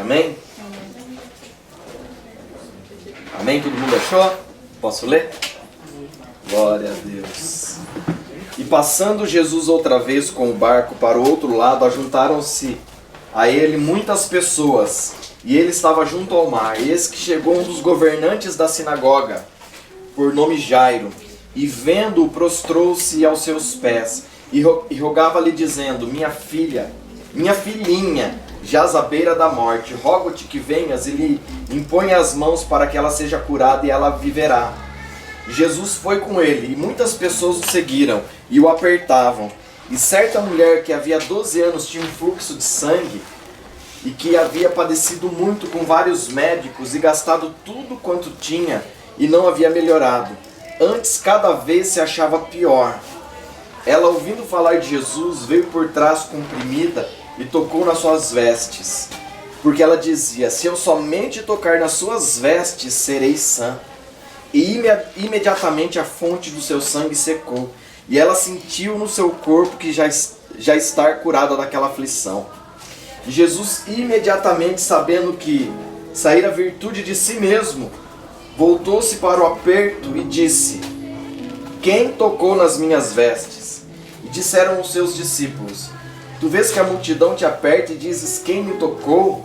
Amém? Amém? Todo mundo achou? Posso ler? Glória a Deus. E passando Jesus outra vez com o barco para o outro lado, ajuntaram-se a ele muitas pessoas, e ele estava junto ao mar. Eis que chegou um dos governantes da sinagoga, por nome Jairo, e vendo-o prostrou-se aos seus pés, e rogava-lhe dizendo: minha filhinha, jaz à beira da morte, rogo-te que venhas e lhe imponha as mãos para que ela seja curada e ela viverá. Jesus foi com ele, e muitas pessoas o seguiram e o apertavam. E certa mulher que havia 12 anos tinha um fluxo de sangue, e que havia padecido muito com vários médicos e gastado tudo quanto tinha, e não havia melhorado. Antes cada vez se achava pior. Ela, ouvindo falar de Jesus, veio por trás comprimida e tocou nas suas vestes, porque ela dizia: se eu somente tocar nas suas vestes, serei sã. E imediatamente a fonte do seu sangue secou, e ela sentiu no seu corpo que já está curada daquela aflição. E Jesus, imediatamente sabendo que saíra a virtude de si mesmo, voltou-se para o aperto e disse: quem tocou nas minhas vestes? E disseram os seus discípulos: tu vês que a multidão te aperta e dizes: quem me tocou?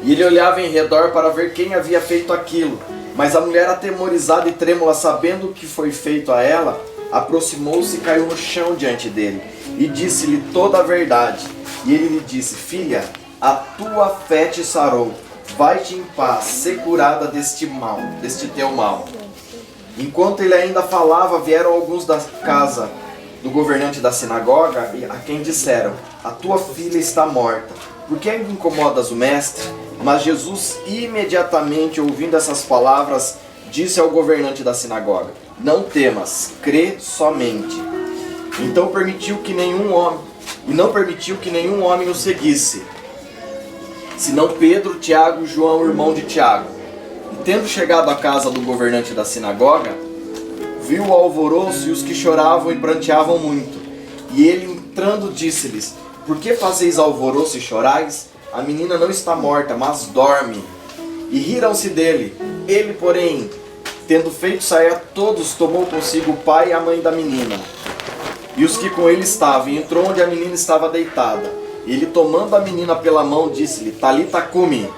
E ele olhava em redor para ver quem havia feito aquilo. Mas a mulher, atemorizada e trêmula, sabendo o que foi feito a ela, aproximou-se e caiu no chão diante dele, e disse-lhe toda a verdade. E ele lhe disse: filha, a tua fé te sarou, vai-te em paz, ser curada deste teu mal. Enquanto ele ainda falava, vieram alguns da casa do governante da sinagoga, a quem disseram: a tua filha está morta, por que ainda incomodas o mestre? Mas Jesus, imediatamente ouvindo essas palavras, disse ao governante da sinagoga: não temas, crê somente. Então não permitiu que nenhum homem o seguisse, senão Pedro, Tiago e João, irmão de Tiago. E tendo chegado à casa do governante da sinagoga, viu o alvoroço e os que choravam e pranteavam muito. E ele, entrando, disse-lhes: por que fazeis alvoroço e chorais? A menina não está morta, mas dorme. E riram-se dele. Ele, porém, tendo feito sair a todos, tomou consigo o pai e a mãe da menina, e os que com ele estavam, e entrou onde a menina estava deitada. Ele, tomando a menina pela mão, disse-lhe: Talita cumi.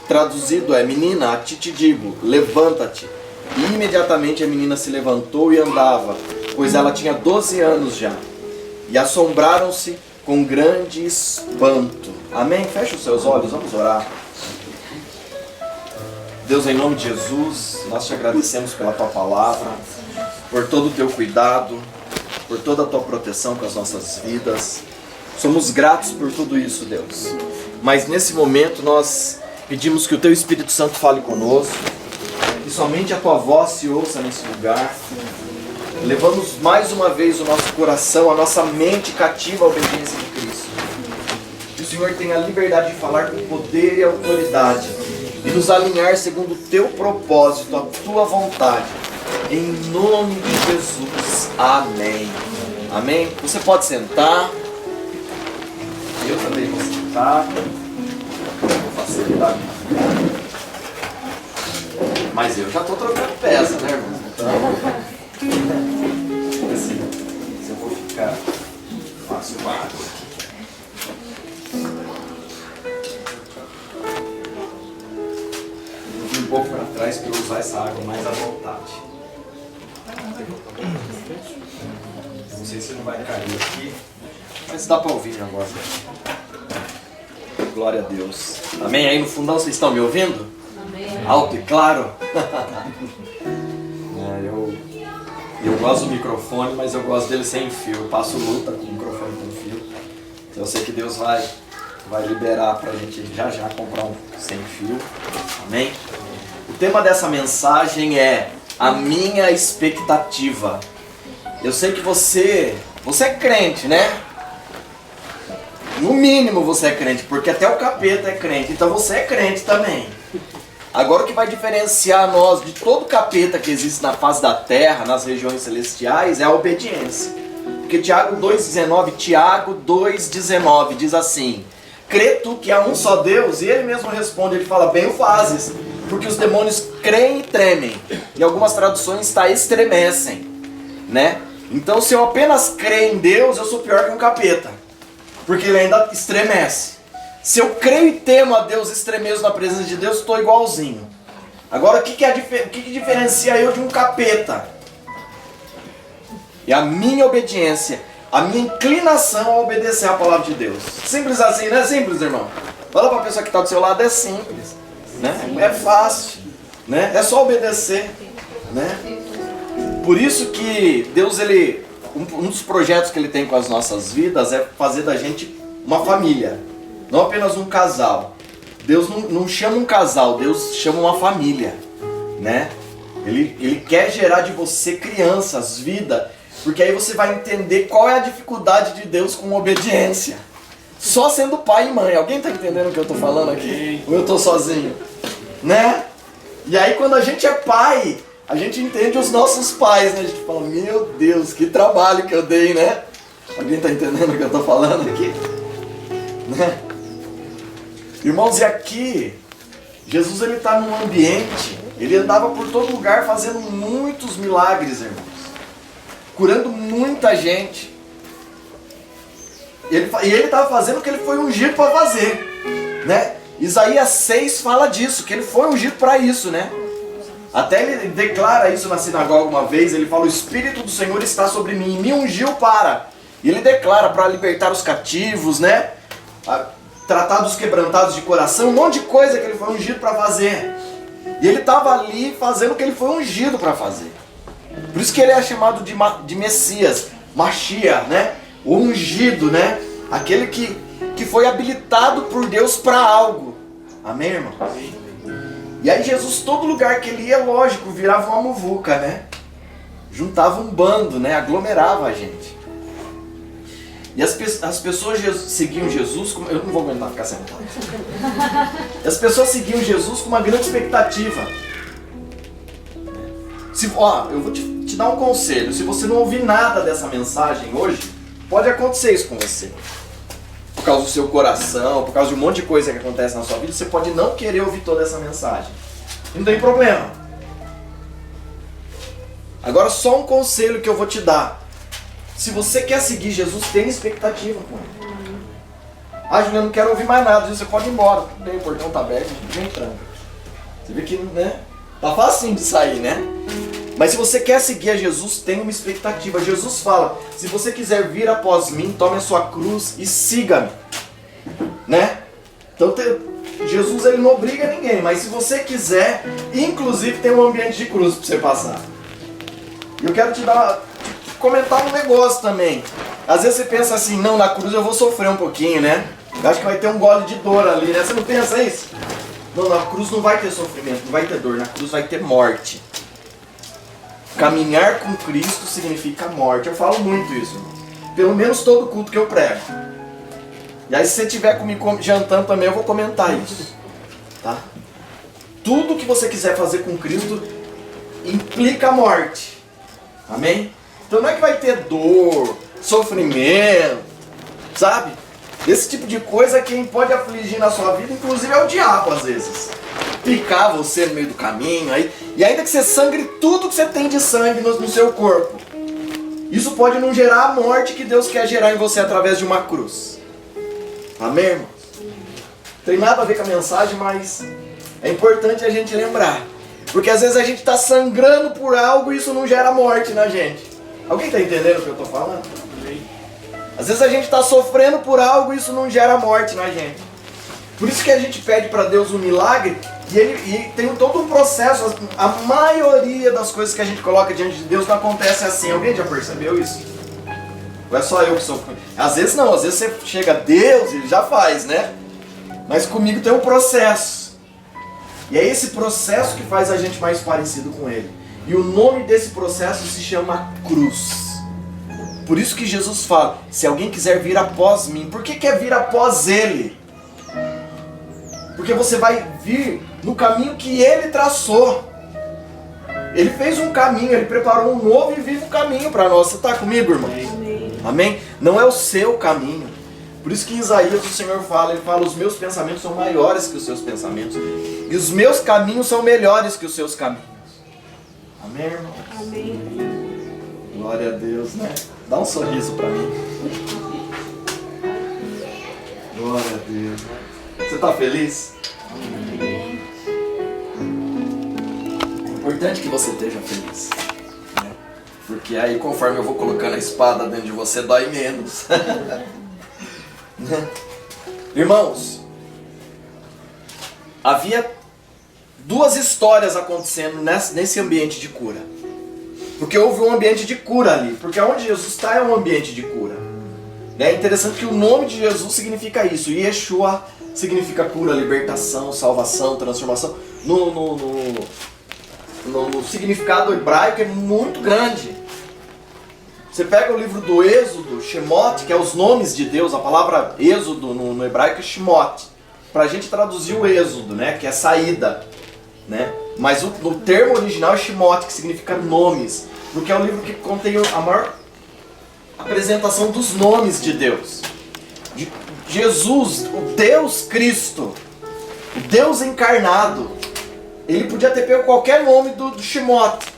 Traduzido é: menina, a ti te digo, levanta-te. E imediatamente a menina se levantou e andava, pois ela tinha 12 anos já. E assombraram-se com grande espanto. Amém? Feche os seus olhos, vamos orar. Deus, em nome de Jesus, nós te agradecemos pela tua palavra, por todo o teu cuidado, por toda a tua proteção com as nossas vidas. Somos gratos por tudo isso, Deus. Mas nesse momento nós pedimos que o teu Espírito Santo fale conosco, que somente a tua voz se ouça nesse lugar. Levamos mais uma vez o nosso coração, a nossa mente cativa à obediência de Cristo. Que o Senhor tenha a liberdade de falar com poder e autoridade e nos alinhar segundo o teu propósito, a tua vontade. Em nome de Jesus. Amém. Amém. Você pode sentar. Eu também vou sentar. Vou facilitar a vida. Mas eu já estou trocando peça, né, irmão? Então... assim, se eu vou ficar fácil água aqui. Eu vim um pouco para trás para eu usar essa água mais à vontade. Não sei se não vai cair aqui, mas dá para ouvir o negócio. Glória a Deus. Amém? Aí no fundão vocês estão me ouvindo? Amém. Alto e claro? Eu gosto do microfone, mas eu gosto dele sem fio. Eu passo luta com o microfone com fio. Então eu sei que Deus vai liberar pra gente já comprar um sem fio. Amém? O tema dessa mensagem é a minha expectativa. Eu sei que você é crente, né? No mínimo você é crente, porque até o capeta é crente. Então você é crente também. Agora o que vai diferenciar nós de todo capeta que existe na face da terra, nas regiões celestiais, é a obediência. Porque Tiago 2,19 diz assim: crê tu que há um só Deus? E ele mesmo responde, ele fala, bem o fazes, porque os demônios creem e tremem. Em algumas traduções está estremecem, né? Então se eu apenas creio em Deus, eu sou pior que um capeta, porque ele ainda estremece. Se eu creio e temo a Deus, estremeço na presença de Deus, estou igualzinho. Agora o que diferencia eu de um capeta? É a minha obediência, a minha inclinação a obedecer a palavra de Deus. Simples assim, não é simples, irmão? Fala para a pessoa que está do seu lado, é simples, né? É fácil, né? É só obedecer, né? Por isso que Deus, um dos projetos que Ele tem com as nossas vidas é fazer da gente uma família, não apenas um casal. Deus não chama um casal, Deus chama uma família, né? Ele quer gerar de você crianças, vida, porque aí você vai entender qual é a dificuldade de Deus com obediência. Só sendo pai e mãe. Alguém está entendendo o que eu estou falando aqui? Ou eu estou sozinho? Né? E aí quando a gente é pai, a gente entende os nossos pais, né? A gente fala, meu Deus, que trabalho que eu dei, né? Alguém está entendendo o que eu estou falando aqui? Né? Irmãos, e aqui, Jesus ele está num ambiente, ele andava por todo lugar fazendo muitos milagres, irmãos. Curando muita gente. E ele estava fazendo o que ele foi ungido para fazer, né? Isaías 6 fala disso, que ele foi ungido para isso, né? Até ele declara isso na sinagoga uma vez, ele fala, o Espírito do Senhor está sobre mim, e me ungiu para. E ele declara para libertar os cativos, né? Tratar dos quebrantados de coração, um monte de coisa que ele foi ungido para fazer. E ele estava ali fazendo o que ele foi ungido para fazer. Por isso que ele é chamado de Messias, Mashiach, né? O ungido, né? Aquele que foi habilitado por Deus para algo. Amém, irmão? E aí Jesus, todo lugar que ele ia, lógico, virava uma muvuca, né? Juntava um bando, né? Aglomerava a gente. E as pessoas seguiam Jesus, eu não vou aguentar ficar sentado. As pessoas seguiam Jesus com uma grande expectativa. Eu vou te dar um conselho. Se você não ouvir nada dessa mensagem hoje, pode acontecer isso com você. Por causa do seu coração, por causa de um monte de coisa que acontece na sua vida, você pode não querer ouvir toda essa mensagem. Não tem problema. Agora só um conselho que eu vou te dar. Se você quer seguir Jesus, tenha expectativa com ele. Juliano, não quero ouvir mais nada. Você pode ir embora. Tudo bem, o portão está aberto, a gente vem tranca. Você vê que, né? Tá facinho de sair, né? Mas se você quer seguir a Jesus, tenha uma expectativa. Jesus fala, se você quiser vir após mim, tome a sua cruz e siga-me. Né? Então Jesus ele não obriga ninguém, mas se você quiser, inclusive tem um ambiente de cruz para você passar. E eu quero comentar um negócio também. Às vezes você pensa assim, não, na cruz eu vou sofrer um pouquinho, né? Eu acho que vai ter um gole de dor ali, né? Você não pensa isso? Não, na cruz não vai ter sofrimento, não vai ter dor, na cruz vai ter morte. Caminhar com Cristo significa morte. Eu falo muito isso, irmão. Pelo menos todo culto que eu prego. E aí se você estiver comigo jantando também, eu vou comentar isso. Tá? Tudo que você quiser fazer com Cristo implica morte. Amém? Então não é que vai ter dor, sofrimento, sabe? Esse tipo de coisa quem pode afligir na sua vida, inclusive é o diabo às vezes. Picar você no meio do caminho, e ainda que você sangre tudo que você tem de sangue no seu corpo. Isso pode não gerar a morte que Deus quer gerar em você através de uma cruz. Amém, irmãos? Não tem nada a ver com a mensagem, mas é importante a gente lembrar. Porque às vezes a gente está sangrando por algo e isso não gera morte na gente. Alguém está entendendo o que eu estou falando? Às vezes a gente está sofrendo por algo e isso não gera morte na gente. Por isso que a gente pede para Deus um milagre e tem todo um processo. A maioria das coisas que a gente coloca diante de Deus não acontece assim. Alguém já percebeu isso? Ou é só eu que sofro? Às vezes não, às vezes você chega a Deus e ele já faz, né? Mas comigo tem um processo. E é esse processo que faz a gente mais parecido com ele. E o nome desse processo se chama cruz. Por isso que Jesus fala, se alguém quiser vir após mim, por que quer vir após ele? Porque você vai vir no caminho que ele traçou. Ele fez um caminho, ele preparou um novo e vivo caminho para nós. Você está comigo, irmão? Amém? Não é o seu caminho. Por isso que em Isaías o Senhor fala, ele fala, os meus pensamentos são maiores que os seus pensamentos, e os meus caminhos são melhores que os seus caminhos. Amém, irmão? Amém. Glória a Deus, né? Dá um sorriso pra mim. Glória a Deus. Você tá feliz? Amém. É importante que você esteja feliz, né? Porque aí conforme eu vou colocando a espada dentro de você, dói menos. Né? Irmãos, havia duas histórias acontecendo nesse ambiente de cura. Porque houve um ambiente de cura ali. Porque onde Jesus está é um ambiente de cura. É interessante que o nome de Jesus significa isso. Yeshua significa cura, libertação, salvação, transformação. No significado hebraico é muito grande. Você pega o livro do Êxodo, Shemot, que é os nomes de Deus, a palavra Êxodo no hebraico é Shemot. Pra gente traduzir o Êxodo, né, que é saída, né? Mas o termo original é Shemot, que significa nomes, porque é o livro que contém a maior apresentação dos nomes de Deus. Jesus, o Deus Cristo, o Deus encarnado, ele podia ter pego qualquer nome do Shemot.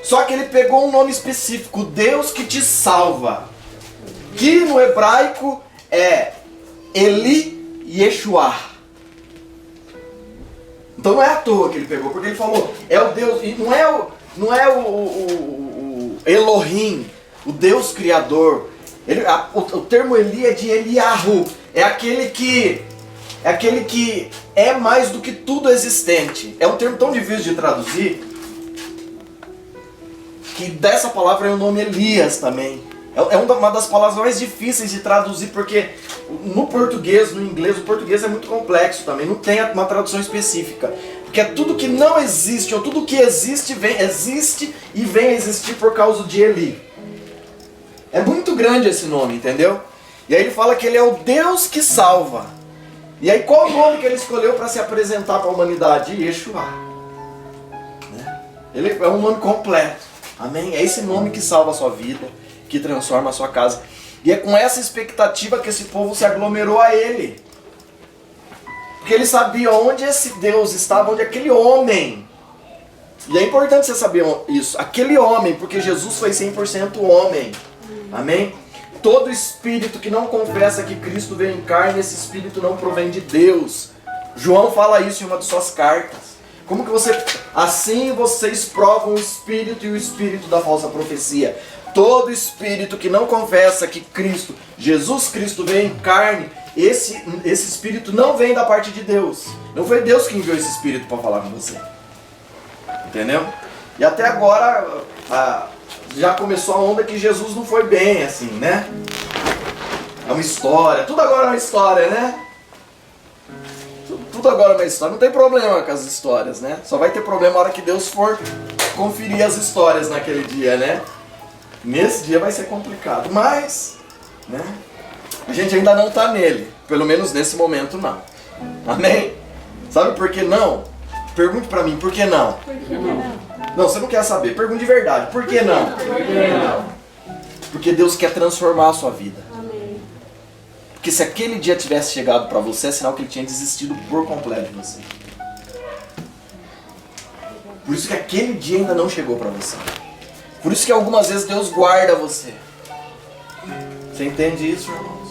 Só que ele pegou um nome específico, Deus que te salva. Que no hebraico é Eli Yeshua. Então não é à toa que ele pegou, porque ele falou, é o Deus, e não é o Elohim, o Deus criador. O termo Eli é de Eliahu, é aquele que é mais do que tudo existente. É um termo tão difícil de traduzir, que dessa palavra é o nome Elias também. É uma das palavras mais difíceis de traduzir, porque no português, no inglês, o português é muito complexo também, não tem uma tradução específica. Porque é tudo que não existe, ou tudo que existe e vem a existir por causa de Eli. É muito grande esse nome, entendeu? E aí ele fala que ele é o Deus que salva. E aí qual o nome que ele escolheu para se apresentar para a humanidade? Yeshua. Né? Ele é um nome completo. Amém? É esse nome que salva a sua vida, que transforma a sua casa. E é com essa expectativa que esse povo se aglomerou a ele. Porque ele sabia onde esse Deus estava, onde aquele homem. E é importante você saber isso. Aquele homem, porque Jesus foi 100% homem. Amém? Todo espírito que não confessa que Cristo veio em carne, esse espírito não provém de Deus. João fala isso em uma de suas cartas. Como que assim vocês provam o espírito e o espírito da falsa profecia. Todo espírito que não confessa que Jesus Cristo veio em carne, esse espírito não vem da parte de Deus. Não foi Deus que enviou esse espírito para falar com você. Entendeu? E até agora já começou a onda que Jesus não foi bem assim, né? É uma história, tudo agora é uma história, né? Tudo agora é uma história, não tem problema com as histórias, né? Só vai ter problema na hora que Deus for conferir as histórias naquele dia, né? Nesse dia vai ser complicado, mas, né? A gente ainda não está nele, pelo menos nesse momento não. Amém? Sabe por que não? Pergunte pra mim, por que não? Por que não? Não, você não quer saber, pergunte de verdade, por que não? Por que não? Porque Deus quer transformar a sua vida. Amém. Porque se aquele dia tivesse chegado pra você, é sinal que ele tinha desistido por completo de você. Por isso que aquele dia ainda não chegou pra você. Por isso que algumas vezes Deus guarda você. Você entende isso, irmãos?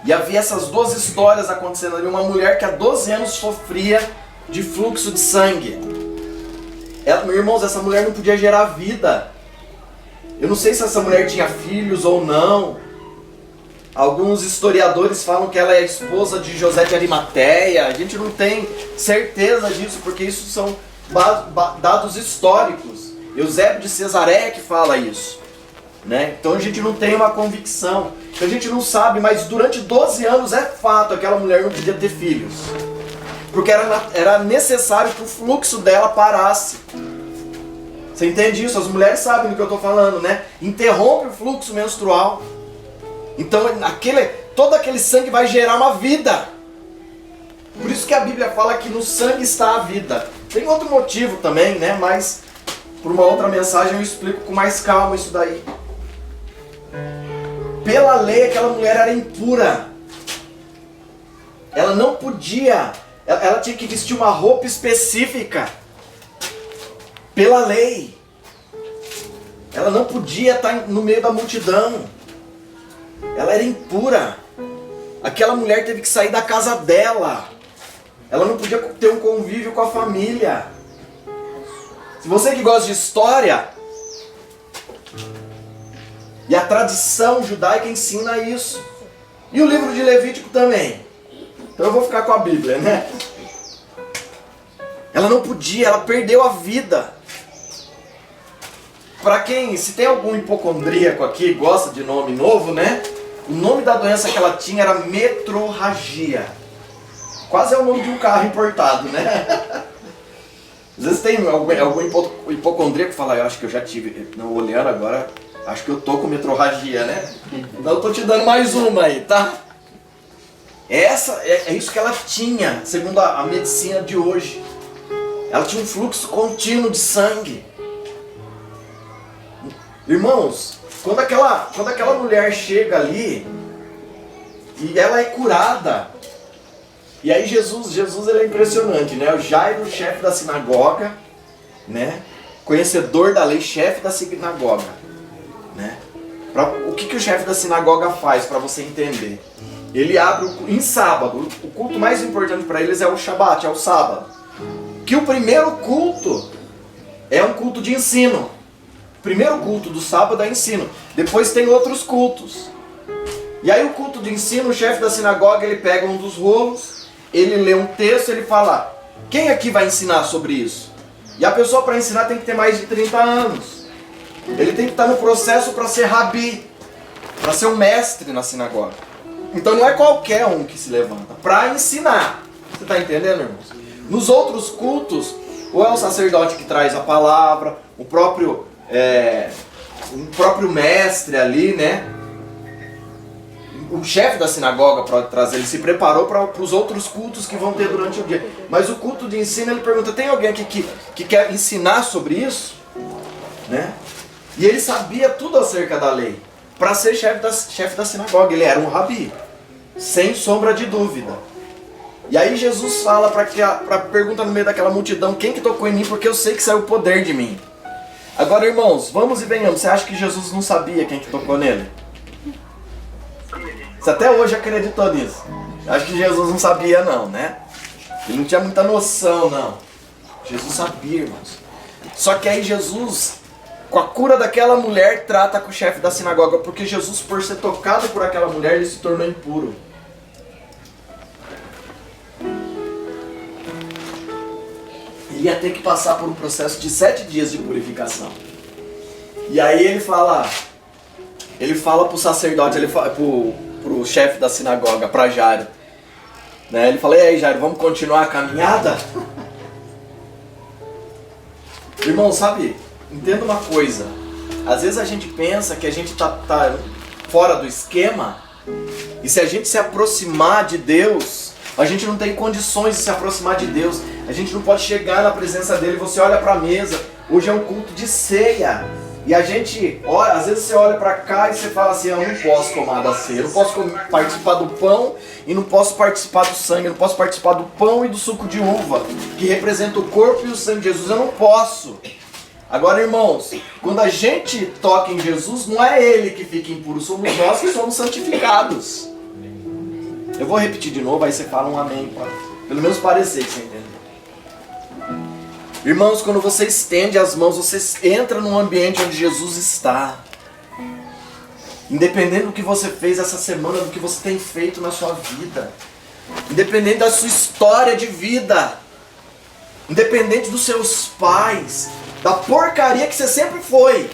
E havia essas duas histórias acontecendo ali. Uma mulher que há 12 anos sofria de fluxo de sangue. Meus irmãos, essa mulher não podia gerar vida. Eu não sei se essa mulher tinha filhos ou não. Alguns historiadores falam que ela é a esposa de José de Arimateia. A gente não tem certeza disso, porque isso são dados históricos. Eusébio de Cesareia que fala isso, né? Então a gente não tem uma convicção. A gente não sabe, mas durante 12 anos é fato, aquela mulher não podia ter filhos. Porque era necessário que o fluxo dela parasse. Você entende isso? As mulheres sabem do que eu estou falando, né? Interrompe o fluxo menstrual. Então todo aquele sangue vai gerar uma vida. Por isso que a Bíblia fala que no sangue está a vida. Tem outro motivo também, né? Mas por uma outra mensagem eu explico com mais calma isso daí. Pela lei, aquela mulher era impura. Ela não podia, ela tinha que vestir uma roupa específica. Pela lei. Ela não podia estar no meio da multidão. Ela era impura. Aquela mulher teve que sair da casa dela. Ela não podia ter um convívio com a família. Se você que gosta de história, e a tradição judaica ensina isso. E o livro de Levítico também. Então eu vou ficar com a Bíblia, né? Ela não podia, ela perdeu a vida. Para quem, se tem algum hipocondríaco aqui, gosta de nome novo, né? O nome da doença que ela tinha era metrorragia. Quase é o nome de um carro importado, né? Às vezes tem algum hipocondríaco que fala, eu acho que eu já tive, não olhando agora, acho que eu tô com metrorragia, né? Então eu tô te dando mais uma aí, tá? É isso que ela tinha, segundo a medicina de hoje. Ela tinha um fluxo contínuo de sangue. Irmãos, quando aquela mulher chega ali e ela é curada, e aí Jesus ele é impressionante, né? O Jairo, chefe da sinagoga, né? Conhecedor da lei, chefe da sinagoga, né? O que o chefe da sinagoga faz para você entender? Ele abre em sábado. O culto mais importante para eles é o Shabat, é o sábado. Que o primeiro culto é um culto de ensino. O primeiro culto do sábado é ensino. Depois tem outros cultos. E aí o culto de ensino, o chefe da sinagoga, ele pega um dos rolos, ele lê um texto, ele fala, quem aqui vai ensinar sobre isso? E a pessoa para ensinar tem que ter mais de 30 anos. Ele tem que estar no processo para ser rabi, para ser um mestre na sinagoga. Então não é qualquer um que se levanta para ensinar. Você está entendendo, irmãos? Nos outros cultos, ou é o sacerdote que traz a palavra, o próprio mestre ali, né? O chefe da sinagoga para trazer, ele se preparou para os outros cultos que vão ter durante o dia. Mas o culto de ensino, ele pergunta, tem alguém aqui que quer ensinar sobre isso? Né? E ele sabia tudo acerca da lei. Para ser chefe da sinagoga, ele era um rabi, sem sombra de dúvida. E aí Jesus fala pergunta no meio daquela multidão, quem que tocou em mim? Porque eu sei que saiu o poder de mim. Agora, irmãos, vamos e venhamos. Você acha que Jesus não sabia quem que tocou nele? Você até hoje acreditou nisso. Acho que Jesus não sabia não, né? Ele não tinha muita noção, não. Jesus sabia, irmãos. Só que aí Jesus, com a cura daquela mulher, trata com o chefe da sinagoga. Porque Jesus, por ser tocado por aquela mulher, ele se tornou impuro. Ele ia ter que passar por um processo de 7 dias de purificação. E aí ele fala pro sacerdote, ele fala pro chefe da sinagoga, para Jairo, né? Ele fala, e aí Jairo, vamos continuar a caminhada? Irmão, sabe, entenda uma coisa, às vezes a gente pensa que a gente tá fora do esquema, e se a gente se aproximar de Deus, a gente não tem condições de se aproximar de Deus, a gente não pode chegar na presença dele. Você olha para a mesa, hoje é um culto de ceia, e a gente, às vezes você olha para cá e você fala assim, eu não posso tomar da ceia, eu não posso participar do pão e não posso participar do sangue, eu não posso participar do pão e do suco de uva, que representa o corpo e o sangue de Jesus, eu não posso. Agora, irmãos, quando a gente toca em Jesus, não é ele que fica impuro, somos nós que somos santificados. Eu vou repetir de novo, aí você fala um amém, para pelo menos parecer que você entendeu. Irmãos, quando você estende as mãos, você entra num ambiente onde Jesus está. Independente do que você fez essa semana, do que você tem feito na sua vida, independente da sua história de vida, independente dos seus pais, da porcaria que você sempre foi,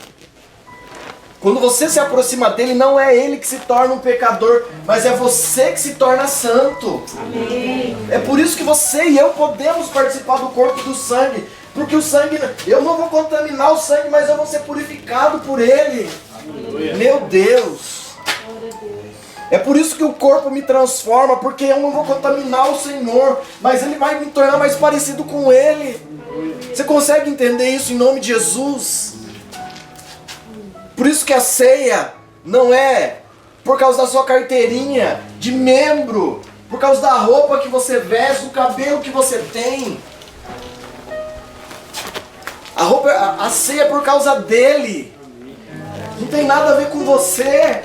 quando você se aproxima dele, não é ele que se torna um pecador, mas é você que se torna santo. Amém. É por isso que você e eu podemos participar do corpo e do sangue, porque o sangue, eu não vou contaminar o sangue, mas eu vou ser purificado por ele. Aleluia. Meu Deus. É por isso que o corpo me transforma, porque eu não vou contaminar o Senhor, mas ele vai me tornar mais parecido com ele. Você consegue entender isso em nome de Jesus? Por isso que a ceia não é por causa da sua carteirinha de membro, por causa da roupa que você veste, do cabelo que você tem. A ceia é por causa dele. Não tem nada a ver com você.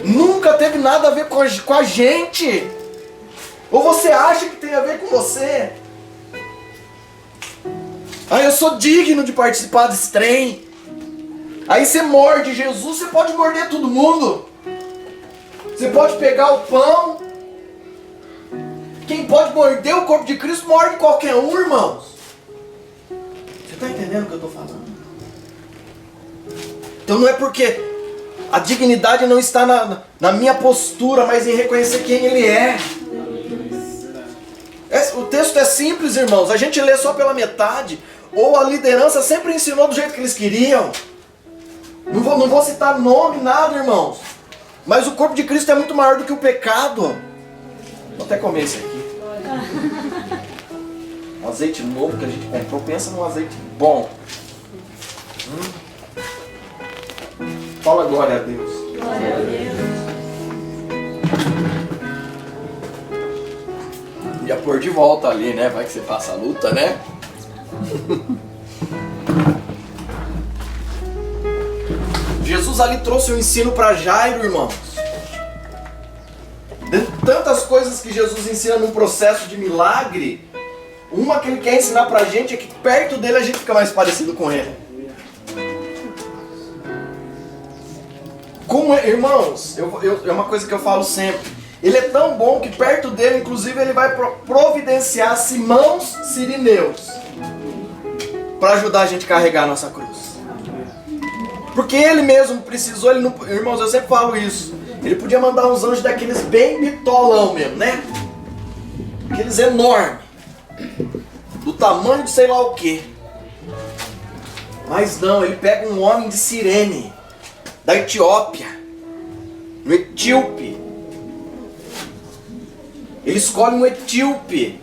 Nunca teve nada a ver com a gente. Ou você acha que tem a ver com você? Ah, eu sou digno de participar desse trem. Aí você morde Jesus, você pode morder todo mundo. Você pode pegar o pão. Quem pode morder o corpo de Cristo, morde qualquer um, irmãos. Você está entendendo o que eu estou falando? Então não é porque a dignidade não está na minha postura, mas em reconhecer quem Ele é. O texto é simples, irmãos. A gente lê só pela metade. Ou a liderança sempre ensinou do jeito que eles queriam. Não vou citar nome, nada, irmãos. Mas o corpo de Cristo é muito maior do que o pecado. Vou até comer esse aqui. Um azeite novo que a gente comprou. Pensa num azeite bom. Fala glória a Deus. Glória a Deus. Ia pôr de volta ali, né? Vai que você passa a luta, né? Jesus ali trouxe um ensino para Jairo, irmãos. De tantas coisas que Jesus ensina num processo de milagre, uma que ele quer ensinar pra gente é que perto dele a gente fica mais parecido com ele. Irmãos, é uma coisa que eu falo sempre. Ele é tão bom que perto dele, inclusive, ele vai providenciar Simãos Sirineus para ajudar a gente a carregar a nossa cruz. Porque ele mesmo precisou, irmãos, eu sempre falo isso. Ele podia mandar uns anjos daqueles bem bitolão mesmo, né? Aqueles enormes. Do tamanho de sei lá o quê. Mas não, ele pega um homem de Cirene, da Etiópia, um etíope. Ele escolhe um etíope,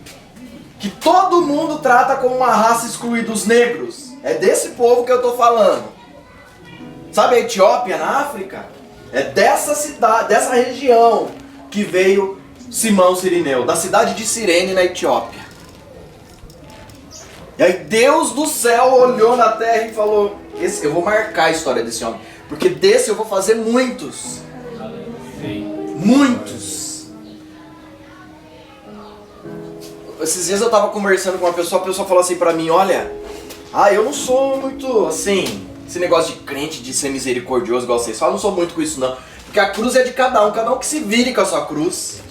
que todo mundo trata como uma raça excluída, os negros. É desse povo que eu estou falando. Sabe a Etiópia na África? É dessa cidade, dessa região que veio Simão Sirineu, da cidade de Cirene, na Etiópia. E aí Deus do céu olhou na terra e falou: eu vou marcar a história desse homem, porque desse eu vou fazer muitos. Muitos. Esses dias eu estava conversando com uma pessoa, a pessoa falou assim pra mim: olha, eu não sou muito assim, esse negócio de crente, de ser misericordioso igual vocês falam, eu não sou muito com isso não. Porque a cruz é de cada um que se vire com a sua cruz.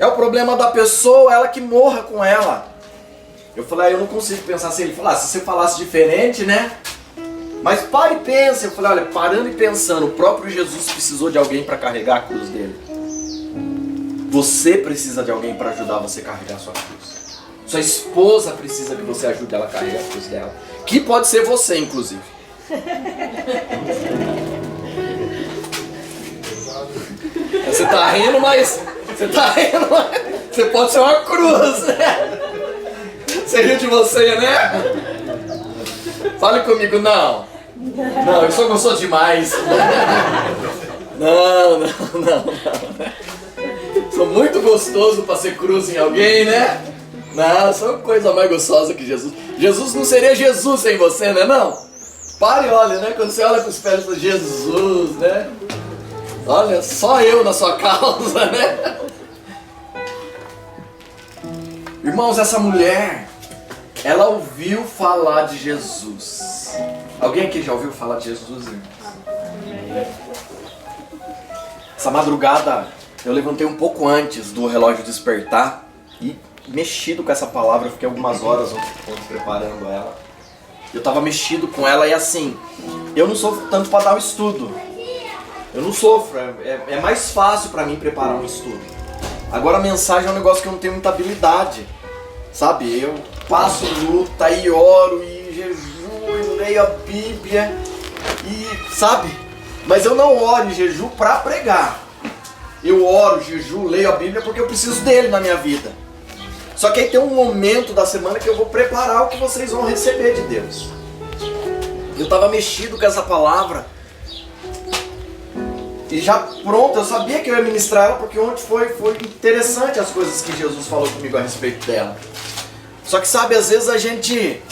É o problema da pessoa, ela que morra com ela. Eu falei: eu não consigo pensar assim. Ele falou: se você falasse diferente, né? Mas para e pensa. Eu falei: olha, parando e pensando, o próprio Jesus precisou de alguém para carregar a cruz dele. Você precisa de alguém para ajudar você a carregar a sua cruz. Sua esposa precisa que você ajude ela a carregar a cruz dela. Que pode ser você, inclusive. Você tá rindo, mas... Você pode ser uma cruz, né? Você riu de você, né? Fale comigo, não. Não, eu sou gostoso demais. Não. Sou muito gostoso para ser cruz em alguém, né? Não, sou coisa mais gostosa que Jesus. Jesus não seria Jesus sem você, né não? Pare e olha, né? Quando você olha para os pés de Jesus, né? Olha, só eu na sua causa, né? Irmãos, essa mulher, ela ouviu falar de Jesus. Alguém aqui já ouviu falar de Jesus, irmãos? Essa madrugada, eu levantei um pouco antes do relógio despertar e mexido com essa palavra, eu fiquei algumas horas preparando ela. Eu estava mexido com ela e assim, eu não sofro tanto para dar o estudo. Eu não sofro, é mais fácil para mim preparar um estudo. Agora a mensagem é um negócio que eu não tenho muita habilidade, sabe? Eu passo luta e oro e jejuo e leio a Bíblia e, sabe? Mas eu não oro e jejuo para pregar. Eu oro, jejuo, leio a Bíblia porque eu preciso dele na minha vida. Só que aí tem um momento da semana que eu vou preparar o que vocês vão receber de Deus. Eu estava mexido com essa palavra E já pronto, eu sabia que eu ia ministrar ela, porque ontem foi interessante as coisas que Jesus falou comigo a respeito dela. Só que sabe, às vezes a gente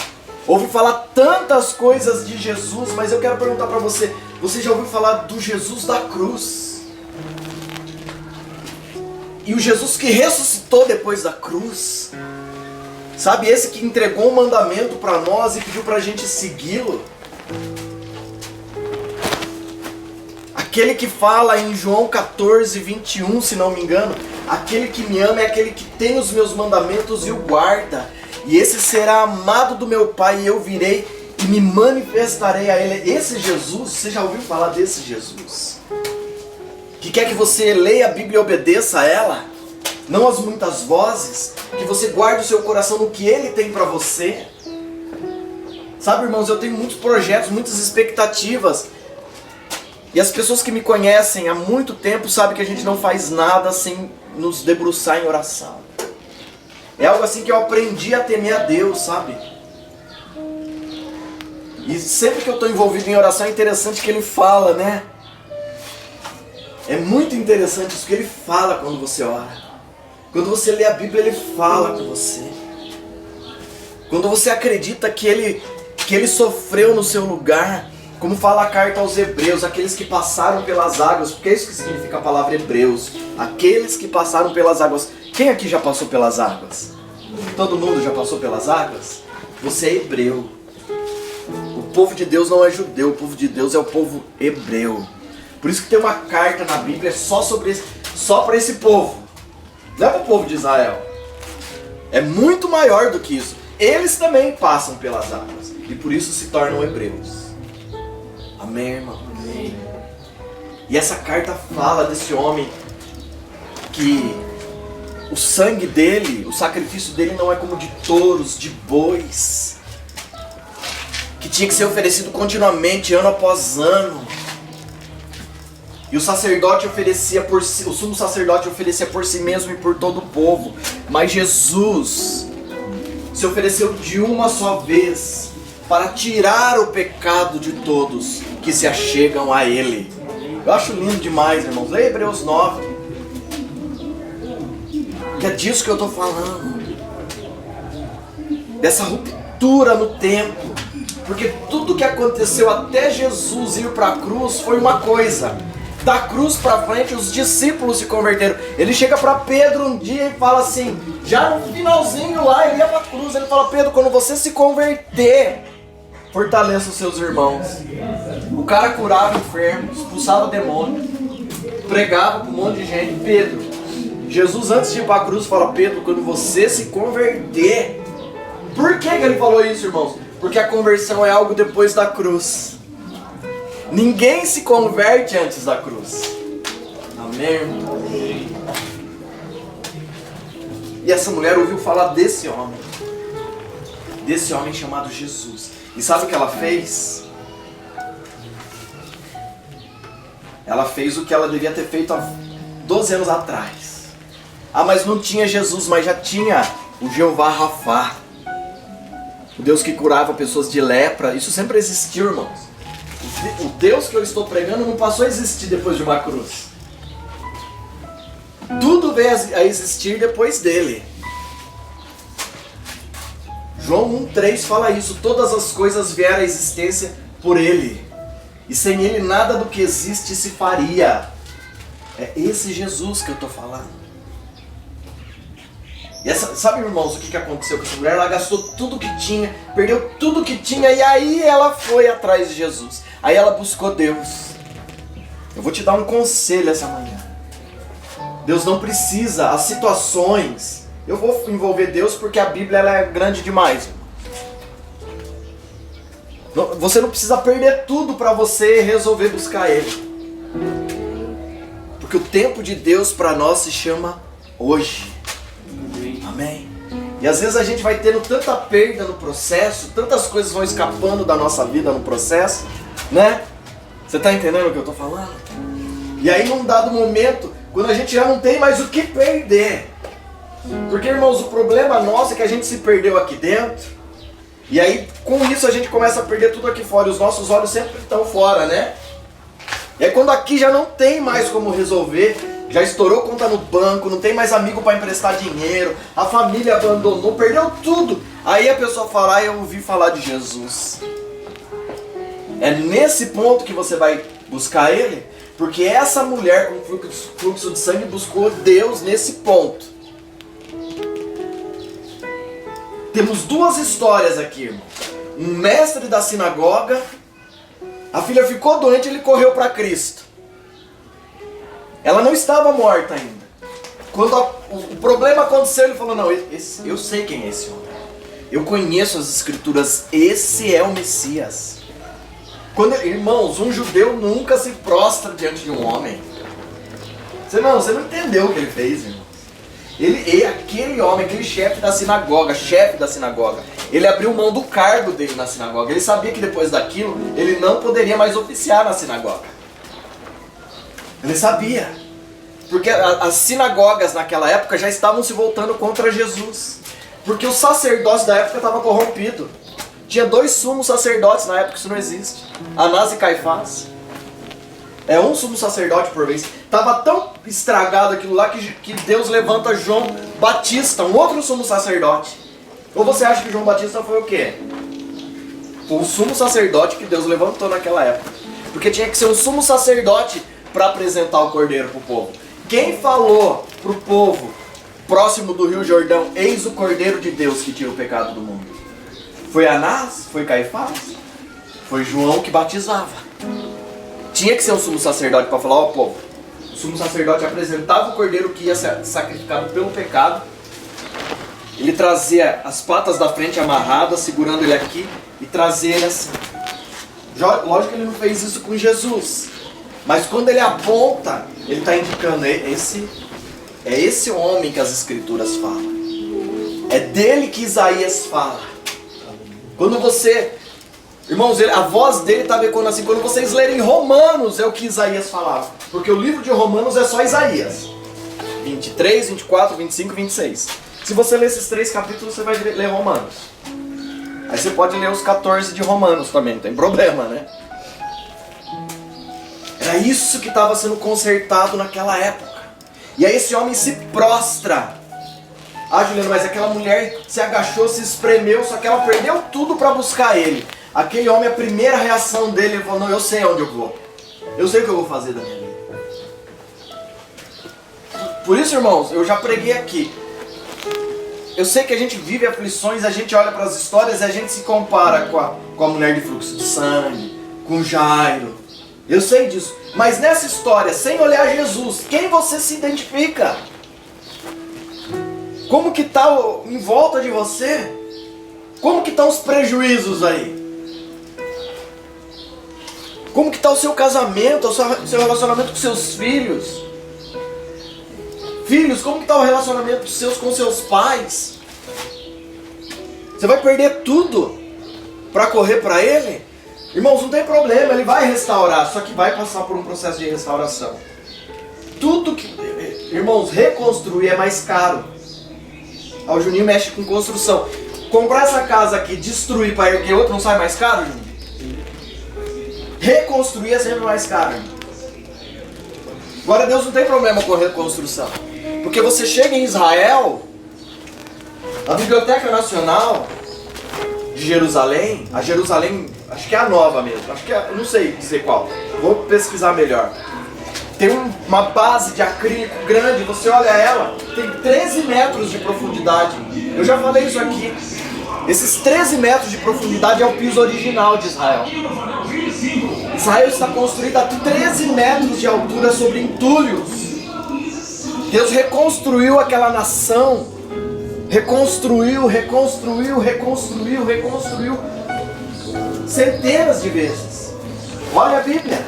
ouve falar tantas coisas de Jesus, mas eu quero perguntar para você, você já ouviu falar do Jesus da cruz? E o Jesus que ressuscitou depois da cruz? Sabe, esse que entregou um mandamento para nós e pediu para a gente segui-lo? Aquele que fala em João 14, 21, se não me engano, aquele que me ama é aquele que tem os meus mandamentos e o guarda. E esse será amado do meu Pai, e eu virei e me manifestarei a ele. Esse Jesus, você já ouviu falar desse Jesus? Que quer que você leia a Bíblia e obedeça a ela? Não as muitas vozes, que você guarde o seu coração no que ele tem para você. Sabe, irmãos, eu tenho muitos projetos, muitas expectativas. E as pessoas que me conhecem há muito tempo sabem que a gente não faz nada sem nos debruçar em oração. É algo assim que eu aprendi a temer a Deus, sabe? E sempre que eu estou envolvido em oração é interessante que ele fala, né? É muito interessante isso que ele fala quando você ora. Quando você lê a Bíblia, ele fala com você. Quando você acredita que ele sofreu no seu lugar, como fala a carta aos Hebreus, aqueles que passaram pelas águas, porque é isso que significa a palavra Hebreus, aqueles que passaram pelas águas. Quem aqui já passou pelas águas? Todo mundo já passou pelas águas? Você é hebreu. O povo de Deus não é judeu, o povo de Deus é o povo hebreu. Por isso que tem uma carta na Bíblia só para esse povo. Não é para o povo de Israel. É muito maior do que isso. Eles também passam pelas águas e por isso se tornam hebreus. Amém, irmão? Amém. E essa carta fala desse homem que o sangue dele, o sacrifício dele não é como de touros, de bois, que tinha que ser oferecido continuamente, ano após ano. E o sacerdote oferecia por si, o sumo sacerdote oferecia por si mesmo e por todo o povo. Mas Jesus se ofereceu de uma só vez para tirar o pecado de todos que se achegam a Ele. Eu acho lindo demais, irmãos. Leia Hebreus 9. Que é disso que eu estou falando. Dessa ruptura no tempo. Porque tudo que aconteceu até Jesus ir para a cruz foi uma coisa. Da cruz para frente os discípulos se converteram. Ele chega para Pedro um dia e fala assim, já no finalzinho lá, ele ia para a cruz, ele fala, Pedro, quando você se converter, fortaleça os seus irmãos. O cara curava enfermos, expulsava demônio, pregava para um monte de gente. Pedro, Jesus antes de ir para a cruz fala, Pedro, quando você se converter. Por que ele falou isso, irmãos? Porque a conversão é algo depois da cruz. Ninguém se converte antes da cruz. Amém, irmão? Amém. E essa mulher ouviu falar desse homem chamado Jesus. E sabe o que ela fez? Ela fez o que ela devia ter feito há 12 anos atrás. Ah, mas não tinha Jesus, mas já tinha o Jeová Rafá, o Deus que curava pessoas de lepra. Isso sempre existiu, irmãos. O Deus que eu estou pregando não passou a existir depois de uma cruz. Tudo veio a existir depois dele. João 1,3 fala isso. Todas as coisas vieram à existência por ele. E sem ele nada do que existe se faria. É esse Jesus que eu estou falando. E sabe, irmãos, o que aconteceu com essa mulher? Ela gastou tudo que tinha, perdeu tudo que tinha, e aí ela foi atrás de Jesus. Aí ela buscou Deus. Eu vou te dar um conselho essa manhã. Deus não precisa, as situações, eu vou envolver Deus porque a Bíblia ela é grande demais. Você não precisa perder tudo para você resolver buscar Ele. Porque o tempo de Deus para nós se chama hoje. Amém? E às vezes a gente vai tendo tanta perda no processo, tantas coisas vão escapando da nossa vida no processo, né? Você está entendendo o que eu estou falando? E aí num dado momento, quando a gente já não tem mais o que perder. Porque, irmãos, o problema nosso é que a gente se perdeu aqui dentro. E aí com isso a gente começa a perder tudo aqui fora. E os nossos olhos sempre estão fora, né? E aí quando aqui já não tem mais como resolver, já estourou conta no banco, não tem mais amigo para emprestar dinheiro, a família abandonou, perdeu tudo. Aí a pessoa fala, eu ouvi falar de Jesus. É nesse ponto que você vai buscar Ele, porque essa mulher com fluxo de sangue buscou Deus nesse ponto. Temos duas histórias aqui, irmão. Um mestre da sinagoga, a filha ficou doente, ele correu para Cristo. Ela não estava morta ainda. Quando o problema aconteceu, ele falou, não, eu sei quem é esse homem. Eu conheço as escrituras, esse é o Messias. Irmãos, um judeu nunca se prostra diante de um homem. Você não entendeu o que ele fez, irmão. Aquele homem, aquele chefe da sinagoga, ele abriu mão do cargo dele na sinagoga. Ele sabia que depois daquilo, ele não poderia mais oficiar na sinagoga. Ele sabia. Porque as sinagogas naquela época já estavam se voltando contra Jesus. Porque o sacerdócio da época estava corrompido. Tinha 2 sumos sacerdotes na época, isso não existe. Anás e Caifás. É um sumo sacerdote por vez. Estava tão estragado aquilo lá que Deus levanta João Batista, um outro sumo sacerdote. Ou você acha que João Batista foi o quê? O sumo sacerdote que Deus levantou naquela época. Porque tinha que ser um sumo sacerdote para apresentar o cordeiro para o povo. Quem falou para o povo próximo do Rio Jordão, eis o cordeiro de Deus que tira o pecado do mundo? Foi Anás? Foi Caifás? Foi João que batizava. Tinha que ser um sumo sacerdote para falar, povo. O sumo sacerdote apresentava o cordeiro que ia ser sacrificado pelo pecado. Ele trazia as patas da frente amarradas, segurando ele aqui, e trazia ele assim. Lógico que ele não fez isso com Jesus. Mas quando ele aponta, ele está indicando, é esse homem que as escrituras falam. É dele que Isaías fala. Quando você... Irmãos, a voz dele está ecoando assim. Quando vocês lerem Romanos, é o que Isaías falava. Porque o livro de Romanos é só Isaías. 23, 24, 25 e 26. Se você ler esses 3 capítulos, você vai ler Romanos. Aí você pode ler os 14 de Romanos também, não tem problema, né? Era isso que estava sendo consertado naquela época. E aí esse homem se prostra. Ah, Juliano, mas aquela mulher se agachou, se espremeu, só que ela perdeu tudo para buscar ele. Aquele homem, a primeira reação dele, ele falou, não, eu sei onde eu vou. Eu sei o que eu vou fazer da minha vida. Por isso, irmãos, eu já preguei aqui. Eu sei que a gente vive aflições, a gente olha para as histórias e a gente se compara com a mulher de fluxo de sangue, com Jairo. Eu sei disso. Mas nessa história, sem olhar Jesus, quem você se identifica? Como que está em volta de você? Como que estão os prejuízos aí? Como que está o seu casamento, o seu relacionamento com seus filhos? Filhos, como que está o relacionamento seus com seus pais? Você vai perder tudo para correr para Ele? Irmãos, não tem problema, Ele vai restaurar, só que vai passar por um processo de restauração. Tudo que... Irmãos, reconstruir é mais caro. O Juninho mexe com construção. Comprar essa casa aqui, destruir para erguer outra, não sai mais caro, Juninho? Reconstruir é sempre mais caro. Agora Deus não tem problema com reconstrução. Porque você chega em Israel, a Biblioteca Nacional de Jerusalém, a Jerusalém, acho que é a nova mesmo, eu não sei dizer qual, vou pesquisar melhor. Tem uma base de acrílico grande, você olha ela, tem 13 metros de profundidade. Eu já falei isso aqui. Esses 13 metros de profundidade é o piso original de Israel. Israel está construído a 13 metros de altura sobre entulhos. Deus reconstruiu aquela nação. Reconstruiu centenas de vezes. Olha a Bíblia.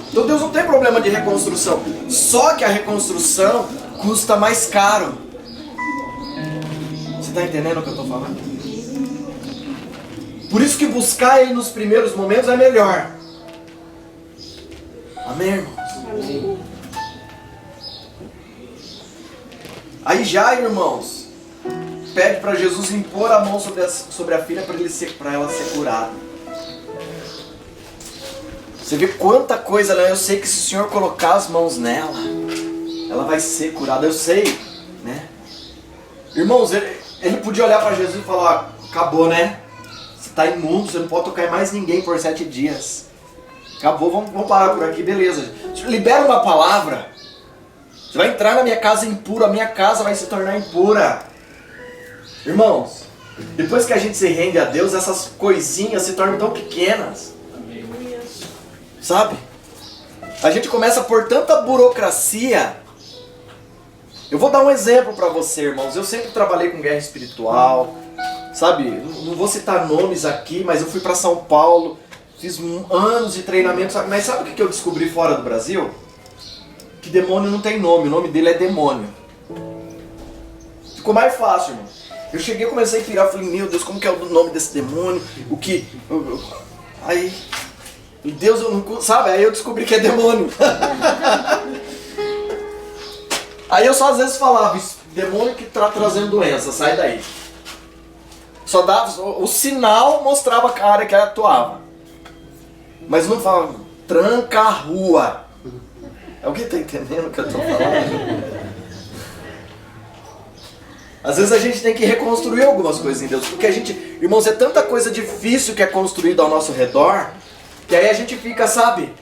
Então Deus não tem problema de reconstrução. Só que a reconstrução custa mais caro. Você está entendendo o que eu estou falando? Por isso que buscar Ele nos primeiros momentos é melhor. Amém, irmãos? Amém. Aí já, irmãos, pede para Jesus impor a mão sobre a filha para ela ser curada. Você vê quanta coisa, né? Eu sei que se o Senhor colocar as mãos nela, ela vai ser curada, eu sei, né? Irmãos, ele podia olhar para Jesus e falar, acabou, né? Você está imundo, você não pode tocar em mais ninguém por 7 dias. Acabou, vamos parar por aqui, beleza. Libera uma palavra. Você vai entrar na minha casa impura, a minha casa vai se tornar impura. Irmãos, depois que a gente se rende a Deus, essas coisinhas se tornam tão pequenas. Sabe? A gente começa a pôr tanta burocracia. Eu vou dar um exemplo para você, irmãos. Eu sempre trabalhei com guerra espiritual. Sabe? Não vou citar nomes aqui, mas eu fui para São Paulo. Fiz anos de treinamento. Mas sabe o que eu descobri fora do Brasil? Que demônio não tem nome. O nome dele é demônio. Ficou mais fácil, irmão. Eu cheguei e comecei a pirar. Falei, meu Deus, como que é o nome desse demônio? O que... Aí... Deus, eu não... Sabe? Aí eu descobri que é demônio. Aí eu só às vezes falava, demônio que está trazendo doença, sai daí. Só dava, o sinal mostrava a área que atuava. Mas não falava, tranca a rua. Alguém está entendendo o que eu estou falando? Às vezes a gente tem que reconstruir algumas coisas em Deus. Porque a gente, irmãos, é tanta coisa difícil que é construída ao nosso redor, que aí a gente fica, sabe,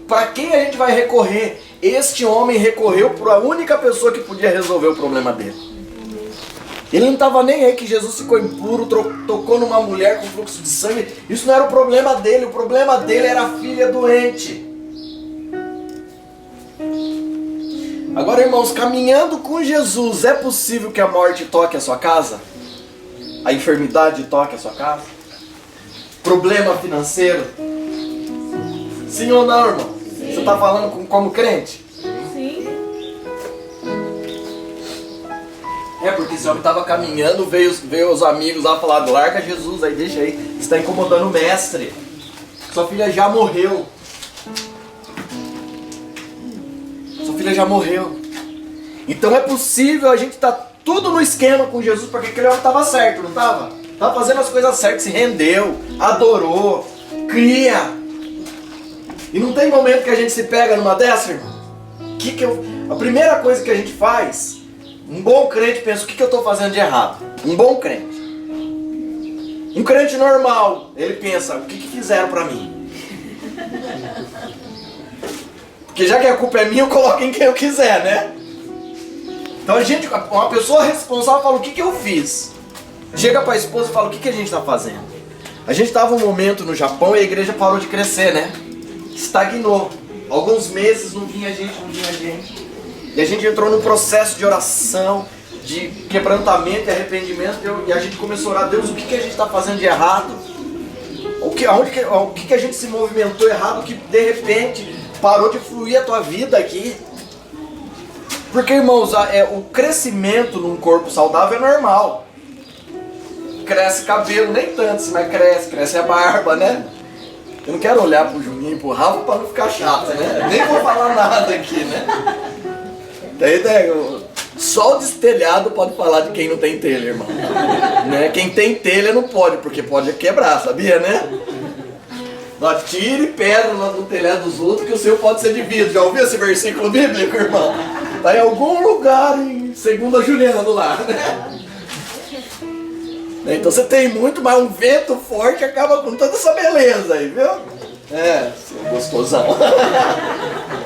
para quem a gente vai recorrer? Este homem recorreu para a única pessoa que podia resolver o problema dele. Ele não estava nem aí que Jesus ficou impuro, tocou numa mulher com fluxo de sangue. Isso não era o problema dele era a filha doente. Agora, irmãos, caminhando com Jesus, é possível que a morte toque a sua casa? A enfermidade toque a sua casa? Problema financeiro? Sim ou não, irmão? Sim. Você está falando como crente? Sim. É, porque esse homem estava caminhando, veio os amigos lá falar, larga Jesus aí, deixa aí, você está incomodando o mestre. Sua filha já morreu. Sua filha já morreu. Então é possível a gente estar tudo no esquema com Jesus, porque aquele homem estava certo, não estava? Estava fazendo as coisas certas, se rendeu, adorou, cria. E não tem momento que a gente se pega numa dessa, irmão? A primeira coisa que a gente faz, um bom crente pensa, o que eu estou fazendo de errado? Um bom crente. Um crente normal, ele pensa, o que fizeram para mim? Porque já que a culpa é minha, eu coloco em quem eu quiser, né? Então uma pessoa responsável fala, o que eu fiz? Chega para a esposa e fala, o que a gente está fazendo? A gente estava um momento no Japão e a igreja parou de crescer, né? Estagnou. Alguns meses não vinha gente. E a gente entrou num processo de oração, de quebrantamento e arrependimento, e a gente começou a orar, Deus, o que a gente está fazendo de errado? O que a gente se movimentou errado, que de repente parou de fluir a tua vida aqui? Porque, irmãos, o crescimento num corpo saudável é normal. Cresce cabelo, nem tanto, mas cresce a barba, né? Eu não quero olhar pro Juninho e pro Rafa para não ficar chato, né? Nem vou falar nada aqui, né? Daí, só o destelhado pode falar de quem não tem telha, irmão. Né? Quem tem telha não pode, porque pode quebrar, sabia, né? Não atire pedra no telhado dos outros, que o seu pode ser de vidro. Já ouviu esse versículo bíblico, irmão? Tá em algum lugar em 2 Juliano lá, né? Então você tem muito, mas um vento forte acaba com toda essa beleza aí, viu? É, seu gostosão.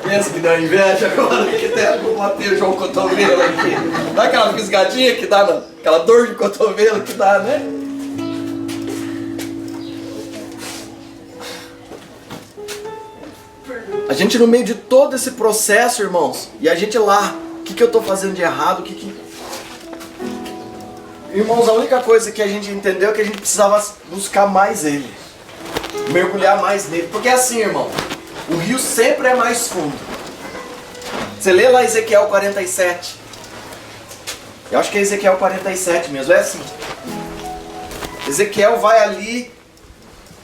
Pensa que deu inveja agora que tem como bater o cotovelo aqui. Dá aquela fisgadinha que dá, aquela dor de cotovelo que dá, né? A gente no meio de todo esse processo, irmãos, e a gente lá, o que eu estou fazendo de errado, Irmãos, a única coisa que a gente entendeu é que a gente precisava buscar mais Ele. Mergulhar mais nele. Porque é assim, irmão, o rio sempre é mais fundo. Você lê lá Ezequiel 47. Eu acho que é Ezequiel 47 mesmo, é assim. Ezequiel vai ali,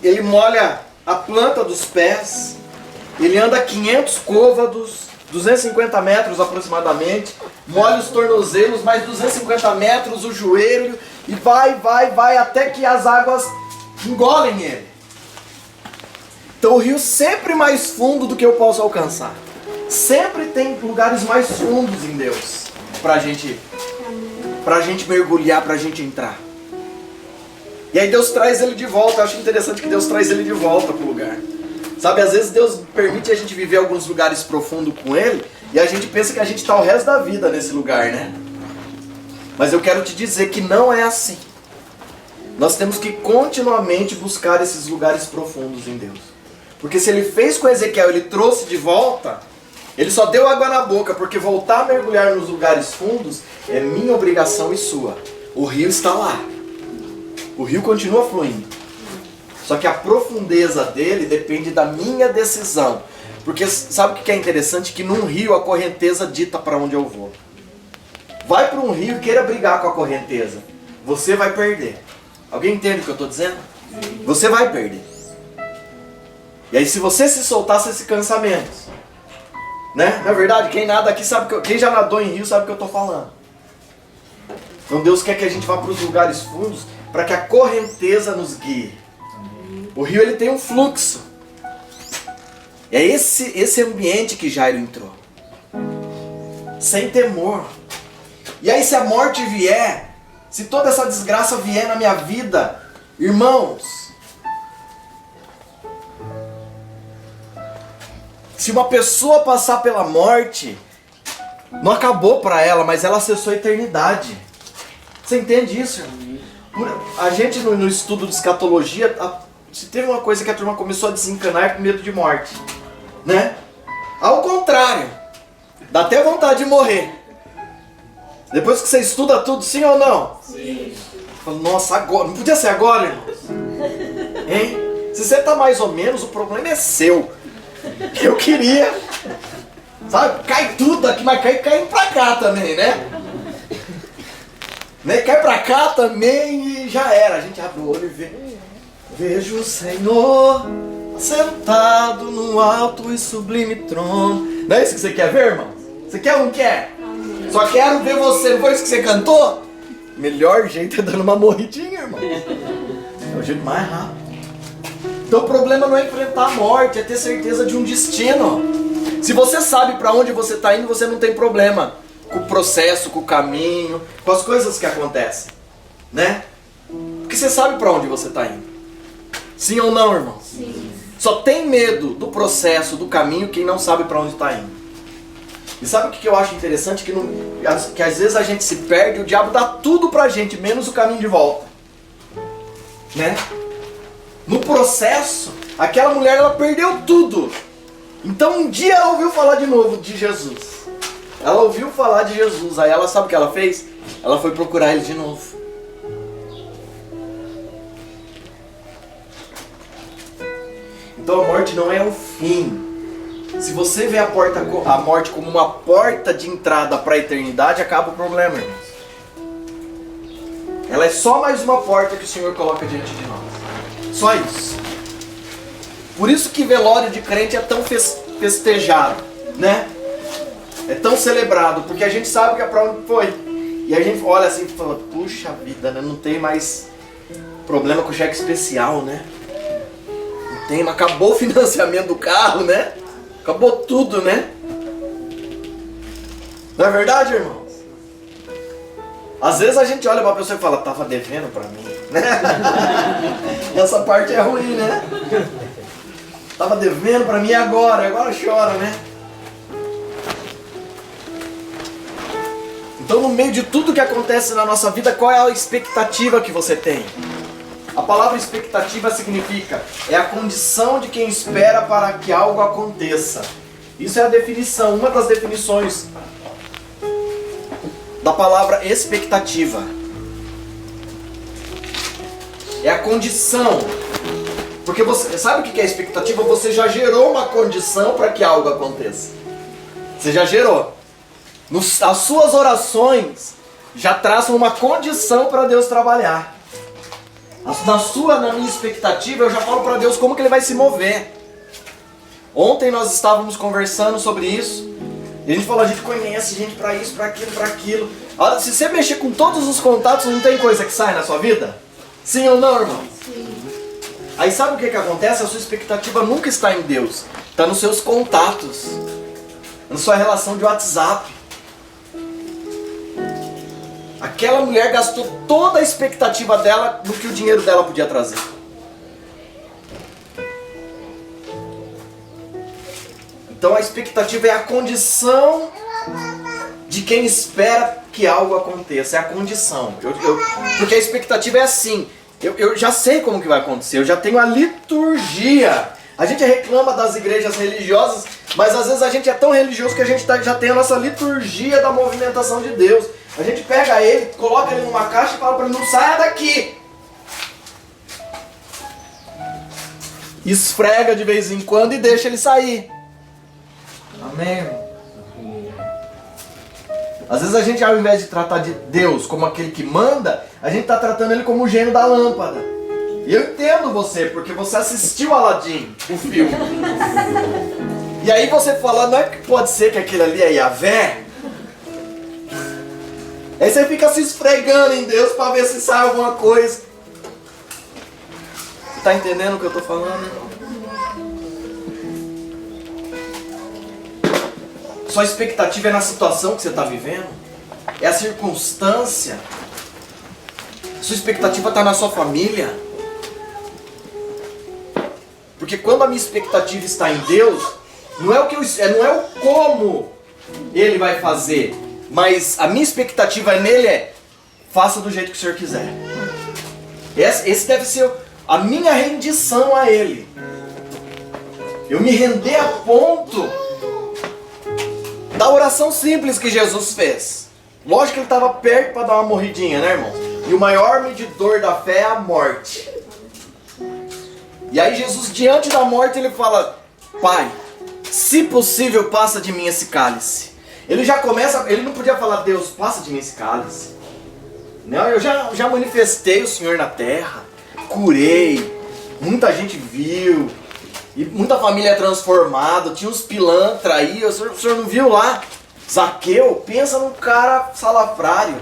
ele molha a planta dos pés, ele anda 500 côvados, 250 metros aproximadamente, molha os tornozelos, mais 250 metros o joelho, e vai, até que as águas engolem ele. Então o rio sempre mais fundo do que eu posso alcançar. Sempre tem lugares mais fundos em Deus pra gente mergulhar, pra gente entrar. E aí Deus traz ele de volta. Eu acho interessante que Deus traz ele de volta pro lugar. Sabe, às vezes Deus permite a gente viver alguns lugares profundos com Ele e a gente pensa que a gente está o resto da vida nesse lugar, né? Mas eu quero te dizer que não é assim. Nós temos que continuamente buscar esses lugares profundos em Deus. Porque se Ele fez com Ezequiel, Ele trouxe de volta, Ele só deu água na boca, porque voltar a mergulhar nos lugares fundos é minha obrigação e sua. O rio está lá. O rio continua fluindo. Só que a profundeza dele depende da minha decisão. Porque sabe o que é interessante? Que num rio a correnteza dita para onde eu vou. Vai para um rio e queira brigar com a correnteza. Você vai perder. Alguém entende o que eu estou dizendo? Sim. Você vai perder. E aí se você se soltar, você se cansa menos. Né? Na verdade, quem nada aqui sabe quem já nadou em rio sabe o que eu estou falando. Então Deus quer que a gente vá para os lugares fundos para que a correnteza nos guie. O rio ele tem um fluxo. É esse ambiente que Jairo entrou. Sem temor. E aí se a morte vier, se toda essa desgraça vier na minha vida, irmãos, se uma pessoa passar pela morte, não acabou para ela, mas ela acessou a eternidade. Você entende isso? A gente no estudo de escatologia, se teve uma coisa que a turma começou a desencanar é com medo de morte, né? Ao contrário, dá até vontade de morrer. Depois que você estuda tudo, sim ou não? Sim. Fala, nossa, agora, não podia ser agora, irmãos? Hein? Se você tá mais ou menos, o problema é seu. Eu queria, sabe, cai tudo aqui, mas cai pra cá também, né? Cai pra cá também e já era. A gente abre o olho e vê. Vejo o Senhor sentado no alto e sublime trono. Não é isso que você quer ver, irmão? Você quer ou não quer? Só quero ver você. Não foi isso que você cantou? Melhor jeito é dando uma morridinha, irmão. É o jeito mais rápido. Então o problema não é enfrentar a morte, é ter certeza de um destino. Se você sabe para onde você está indo, você não tem problema com o processo, com o caminho, com as coisas que acontecem, né? Porque você sabe para onde você está indo. Sim ou não, irmão? Sim. Só tem medo do processo, do caminho, quem não sabe para onde está indo. E sabe o que eu acho interessante? Que às vezes a gente se perde, o diabo dá tudo pra gente, menos o caminho de volta. Né? No processo, aquela mulher ela perdeu tudo. Então um dia ela ouviu falar de novo de Jesus. Ela ouviu falar de Jesus, aí ela sabe o que ela fez? Ela foi procurar ele de novo. Então a morte não é o fim. Se você vê a morte como uma porta de entrada para a eternidade, acaba o problema, irmãos. Ela é só mais uma porta que o Senhor coloca diante de nós. Só isso. Por isso que velório de crente é tão festejado, né? É tão celebrado, porque a gente sabe que é para onde foi. E a gente olha assim e fala, puxa vida, né? Não tem mais problema com cheque especial, né? Não tem, mas acabou o financiamento do carro, né? Acabou tudo, né? Não é verdade, irmãos? Às vezes a gente olha pra pessoa e fala, tava devendo pra mim, né? Essa parte é ruim, né? Tava devendo pra mim agora chora, né? Então no meio de tudo que acontece na nossa vida, qual é a expectativa que você tem? A palavra expectativa significa, é a condição de quem espera para que algo aconteça. Isso é a definição, uma das definições da palavra expectativa. É a condição. Porque você sabe o que é expectativa? Você já gerou uma condição para que algo aconteça. Você já gerou. As suas orações já traçam uma condição para Deus trabalhar. Na minha expectativa, eu já falo para Deus como que Ele vai se mover. Ontem nós estávamos conversando sobre isso. E a gente falou, a gente conhece gente para isso, para aquilo, para aquilo. Olha, se você mexer com todos os contatos, não tem coisa que sai na sua vida? Sim ou não, irmão? Sim. Aí sabe o que acontece? A sua expectativa nunca está em Deus. Está nos seus contatos. Na sua relação de WhatsApp. Aquela mulher gastou toda a expectativa dela no que o dinheiro dela podia trazer. Então a expectativa é a condição de quem espera que algo aconteça. É a condição. Porque a expectativa é assim. Eu já sei como que vai acontecer. Eu já tenho a liturgia. A gente reclama das igrejas religiosas, mas às vezes a gente é tão religioso que a gente já tem a nossa liturgia da movimentação de Deus. A gente pega ele, coloca ele numa caixa e fala para ele: não saia daqui. Esfrega de vez em quando e deixa ele sair. Amém? Às vezes a gente, ao invés de tratar de Deus como aquele que manda, a gente está tratando ele como o gênio da lâmpada. E eu entendo você, porque você assistiu Aladdin, o filme. E aí você fala: não é que pode ser que aquele ali é Yahvé? Aí você fica se esfregando em Deus para ver se sai alguma coisa. Você está entendendo o que eu estou falando, irmão? Sua expectativa é na situação que você está vivendo? É a circunstância? Sua expectativa está na sua família? Porque quando a minha expectativa está em Deus, não é o como Ele vai fazer, mas a minha expectativa nele é: faça do jeito que o Senhor quiser. Esse deve ser a minha rendição a Ele. Eu me render a ponto da oração simples que Jesus fez. Lógico que ele estava perto para dar uma morridinha, né, irmão? E o maior medidor da fé é a morte. E aí Jesus, diante da morte, ele fala: Pai, se possível, passa de mim esse cálice. Ele já começa, ele não podia falar: Deus, passa de mim esse cálice. Não, eu já manifestei o Senhor na terra, curei, muita gente viu, e muita família é transformada, tinha uns pilantras aí, o senhor não viu lá? Zaqueu, pensa num cara salafrário,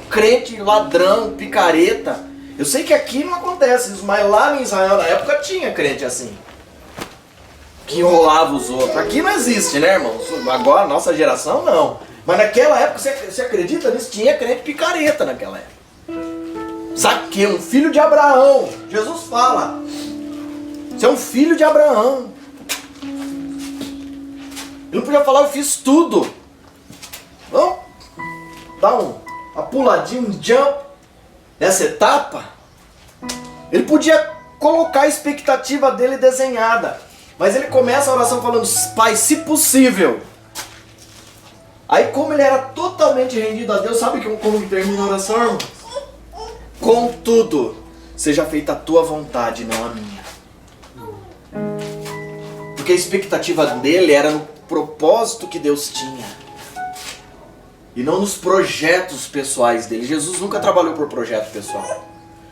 crente, ladrão, picareta. Eu sei que aqui não acontece isso, mas lá em Israel na época tinha crente assim, que enrolava os outros. Aqui não existe, né, irmão? Agora, nossa geração, não. Mas naquela época, você acredita nisso? Tinha crente picareta naquela época. Zaqueu, um filho de Abraão. Jesus fala: você é um filho de Abraão. Ele não podia falar: eu fiz tudo. Não? Dá uma puladinha, um jump nessa etapa. Ele podia colocar a expectativa dele desenhada. Mas ele começa a oração falando: Pai, se possível. Aí, como ele era totalmente rendido a Deus, sabe como termina a oração, irmão? Contudo, seja feita a tua vontade, não a minha. Porque a expectativa dele era no propósito que Deus tinha. E não nos projetos pessoais dele. Jesus nunca trabalhou por projeto pessoal.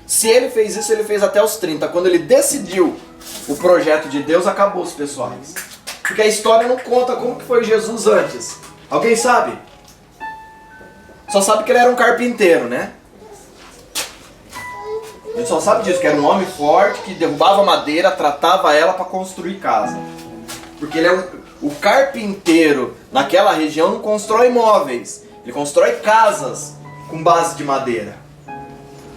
Se ele fez isso, ele fez até os 30. Quando ele decidiu o projeto de Deus, acabou os pessoais. Porque a história não conta como que foi Jesus antes. Alguém sabe? Só sabe que ele era um carpinteiro, né? A gente só sabe disso, que era um homem forte, que derrubava madeira, tratava ela para construir casa. Porque ele é o carpinteiro naquela região não constrói móveis. Ele constrói casas com base de madeira.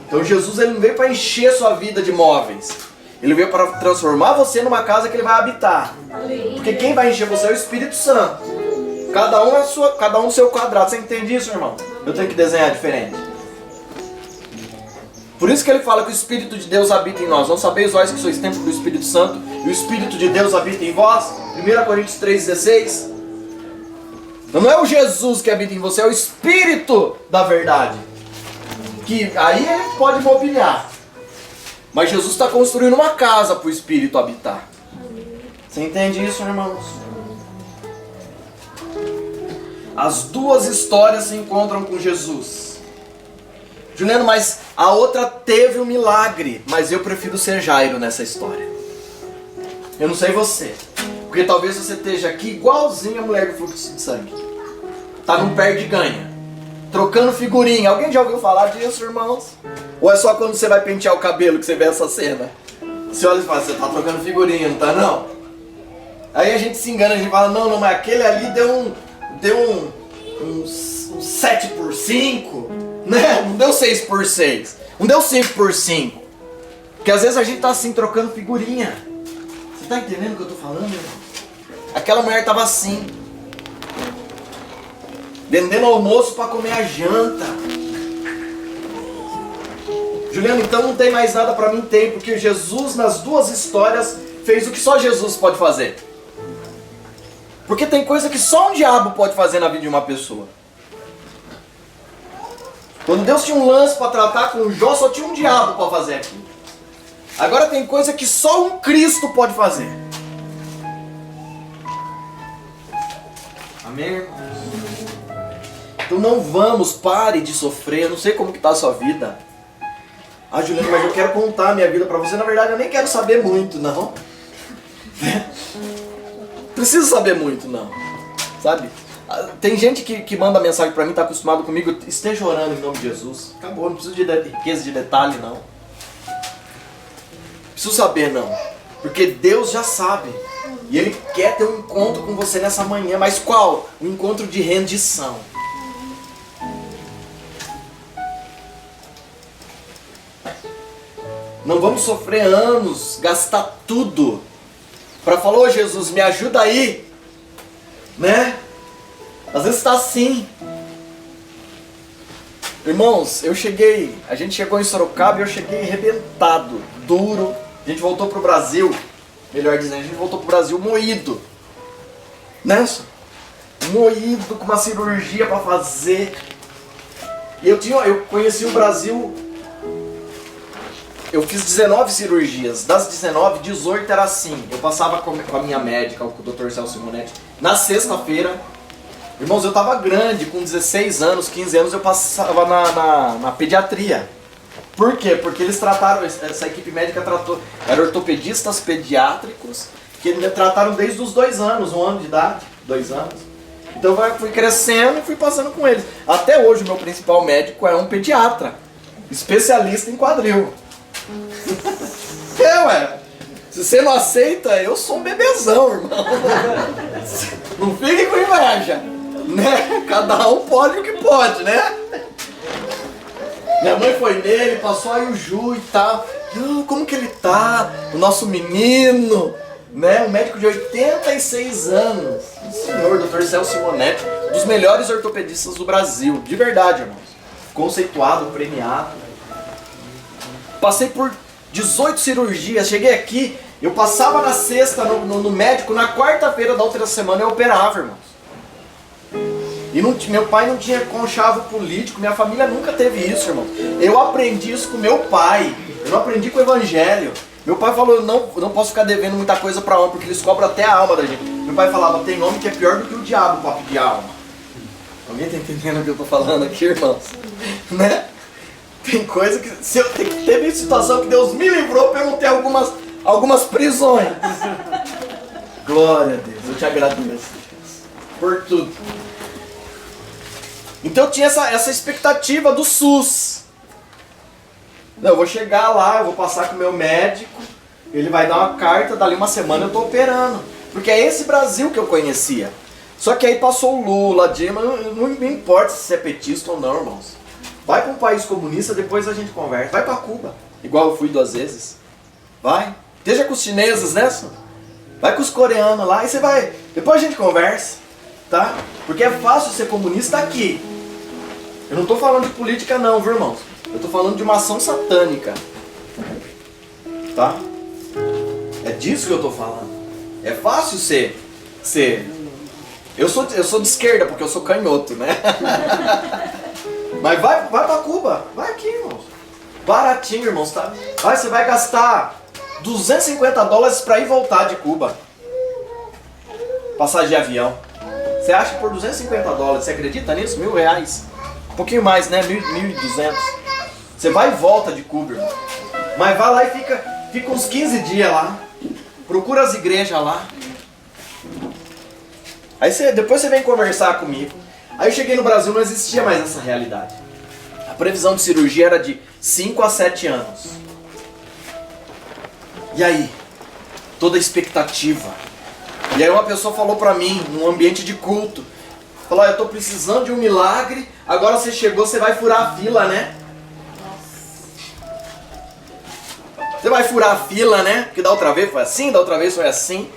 Então Jesus, ele não veio para encher sua vida de móveis. Ele veio para transformar você numa casa que ele vai habitar. Porque quem vai encher você é o Espírito Santo. Cada um no seu quadrado. Você entende isso, irmão? Eu tenho que desenhar diferente. Por isso que ele fala que o Espírito de Deus habita em nós. Não sabeis vós que sois templo do Espírito Santo e o Espírito de Deus habita em vós? 1 Coríntios 3,16. Então não é o Jesus que habita em você, é o Espírito da verdade. Que aí ele pode mobiliar. Mas Jesus está construindo uma casa para o Espírito habitar. Você entende isso, irmãos? As duas histórias se encontram com Jesus. Juliano, mas a outra teve um milagre. Mas eu prefiro ser Jairo nessa história. Eu não sei você. Porque talvez você esteja aqui igualzinho a mulher do fluxo de sangue. Tá num perde-ganha. Trocando figurinha. Alguém já ouviu falar disso, irmãos? Ou é só quando você vai pentear o cabelo que você vê essa cena? Você olha e fala, você tá trocando figurinha, não tá não? Aí a gente se engana, a gente fala, não, mas aquele ali deu um 7 por 5, né? Não deu 6 por 6, não deu 5 por 5. Porque às vezes a gente tá assim, trocando figurinha. Você tá entendendo o que eu tô falando, irmão? Aquela mulher tava assim, vendendo almoço para comer a janta. Juliano, então não tem mais nada para mim? Tem, porque Jesus nas duas histórias fez o que só Jesus pode fazer. Porque tem coisa que só um diabo pode fazer na vida de uma pessoa. Quando Deus tinha um lance para tratar com Jó, só tinha um diabo para fazer aquilo. Agora tem coisa que só um Cristo pode fazer. Amém, irmãos? Então não vamos, pare de sofrer. Eu não sei como que está a sua vida. Ah, Juliano, mas eu quero contar a minha vida para você. Na verdade, eu nem quero saber muito, não. Preciso saber muito, não. Sabe? Tem gente que manda mensagem para mim, está acostumado comigo, esteja orando em nome de Jesus. Acabou, não preciso de riqueza de detalhe, não. Preciso saber, não. Porque Deus já sabe. E Ele quer ter um encontro com você nessa manhã. Mas qual? Um encontro de rendição. Não vamos sofrer anos, gastar tudo para falar, ô Jesus, me ajuda aí, né? Às vezes está assim. Irmãos, a gente chegou em Sorocaba e eu cheguei arrebentado, duro. A gente voltou pro Brasil, melhor dizendo, a gente voltou pro Brasil moído, né? Moído, com uma cirurgia para fazer. E eu conheci o Brasil. Eu fiz 19 cirurgias, das 19, 18 era assim. Eu passava com a minha médica, o Dr. Celso Simonetti, na sexta-feira. Irmãos, eu tava grande, com 16 anos, 15 anos, eu passava na pediatria. Por quê? Porque eles trataram, essa equipe médica tratou, eram ortopedistas pediátricos, que me trataram desde os 2 anos, 1 ano de idade, 2 anos. Então eu fui crescendo e fui passando com eles. Até hoje o meu principal médico é um pediatra, especialista em quadril. Ué, se você não aceita, eu sou um bebezão, irmão. Não fique com inveja, né? Cada um pode o que pode, né? Minha mãe foi nele, passou aí o Ju e tal. Como que ele tá? O nosso menino, né? Um médico de 86 anos. O senhor, Dr. Celso Simonetti, um dos melhores ortopedistas do Brasil. De verdade, irmãos. Conceituado, premiado. Passei por 18 cirurgias, cheguei aqui, eu passava na sexta no médico, na quarta-feira da outra semana eu operava, irmãos. E meu pai não tinha conchavo político, minha família nunca teve isso, irmão. Eu aprendi isso com meu pai, eu não aprendi com o evangelho. Meu pai falou, eu não posso ficar devendo muita coisa pra homem, porque eles cobram até a alma da gente. Meu pai falava, tem homem que é pior do que o diabo pra pedir alma. Alguém tá entendendo o que eu tô falando aqui, irmãos? Né? Tem coisa que... Teve situação que Deus me livrou pra eu não ter algumas prisões. Glória a Deus, eu te agradeço, Deus, por tudo. Então eu tinha essa expectativa do SUS. Não, eu vou chegar lá, eu vou passar com o meu médico, ele vai dar uma carta, dali uma semana eu tô operando. Porque é esse Brasil que eu conhecia. Só que aí passou o Lula, a Dilma, não me importa se é petista ou não, irmãos. Vai para um país comunista, depois a gente conversa. Vai para Cuba, igual eu fui 2 vezes. Vai. Esteja com os chineses, né? Vai com os coreanos lá e você vai. Depois a gente conversa, tá? Porque é fácil ser comunista aqui. Eu não estou falando de política não, viu, irmãos? Eu estou falando de uma ação satânica. Tá? É disso que eu estou falando. É fácil ser. Eu sou de esquerda porque eu sou canhoto, né? Mas vai pra Cuba, vai aqui, irmãos. Baratinho, irmãos, tá? Você vai gastar $250 pra ir e voltar de Cuba. Passagem de avião. Você acha que por $250, você acredita nisso? R$1.000? Um pouquinho mais, né? 1.200. Você vai e volta de Cuba, irmão. Mas vai lá e fica uns 15 dias lá. Procura as igrejas lá. Aí depois você vem conversar comigo. Aí eu cheguei no Brasil, não existia mais essa realidade. A previsão de cirurgia era de 5 a 7 anos. E aí? Toda expectativa. E aí uma pessoa falou pra mim, num ambiente de culto, falou, eu tô precisando de um milagre, agora você chegou, você vai furar a fila, né? Você vai furar a fila, né? Porque da outra vez foi assim, da outra vez foi assim.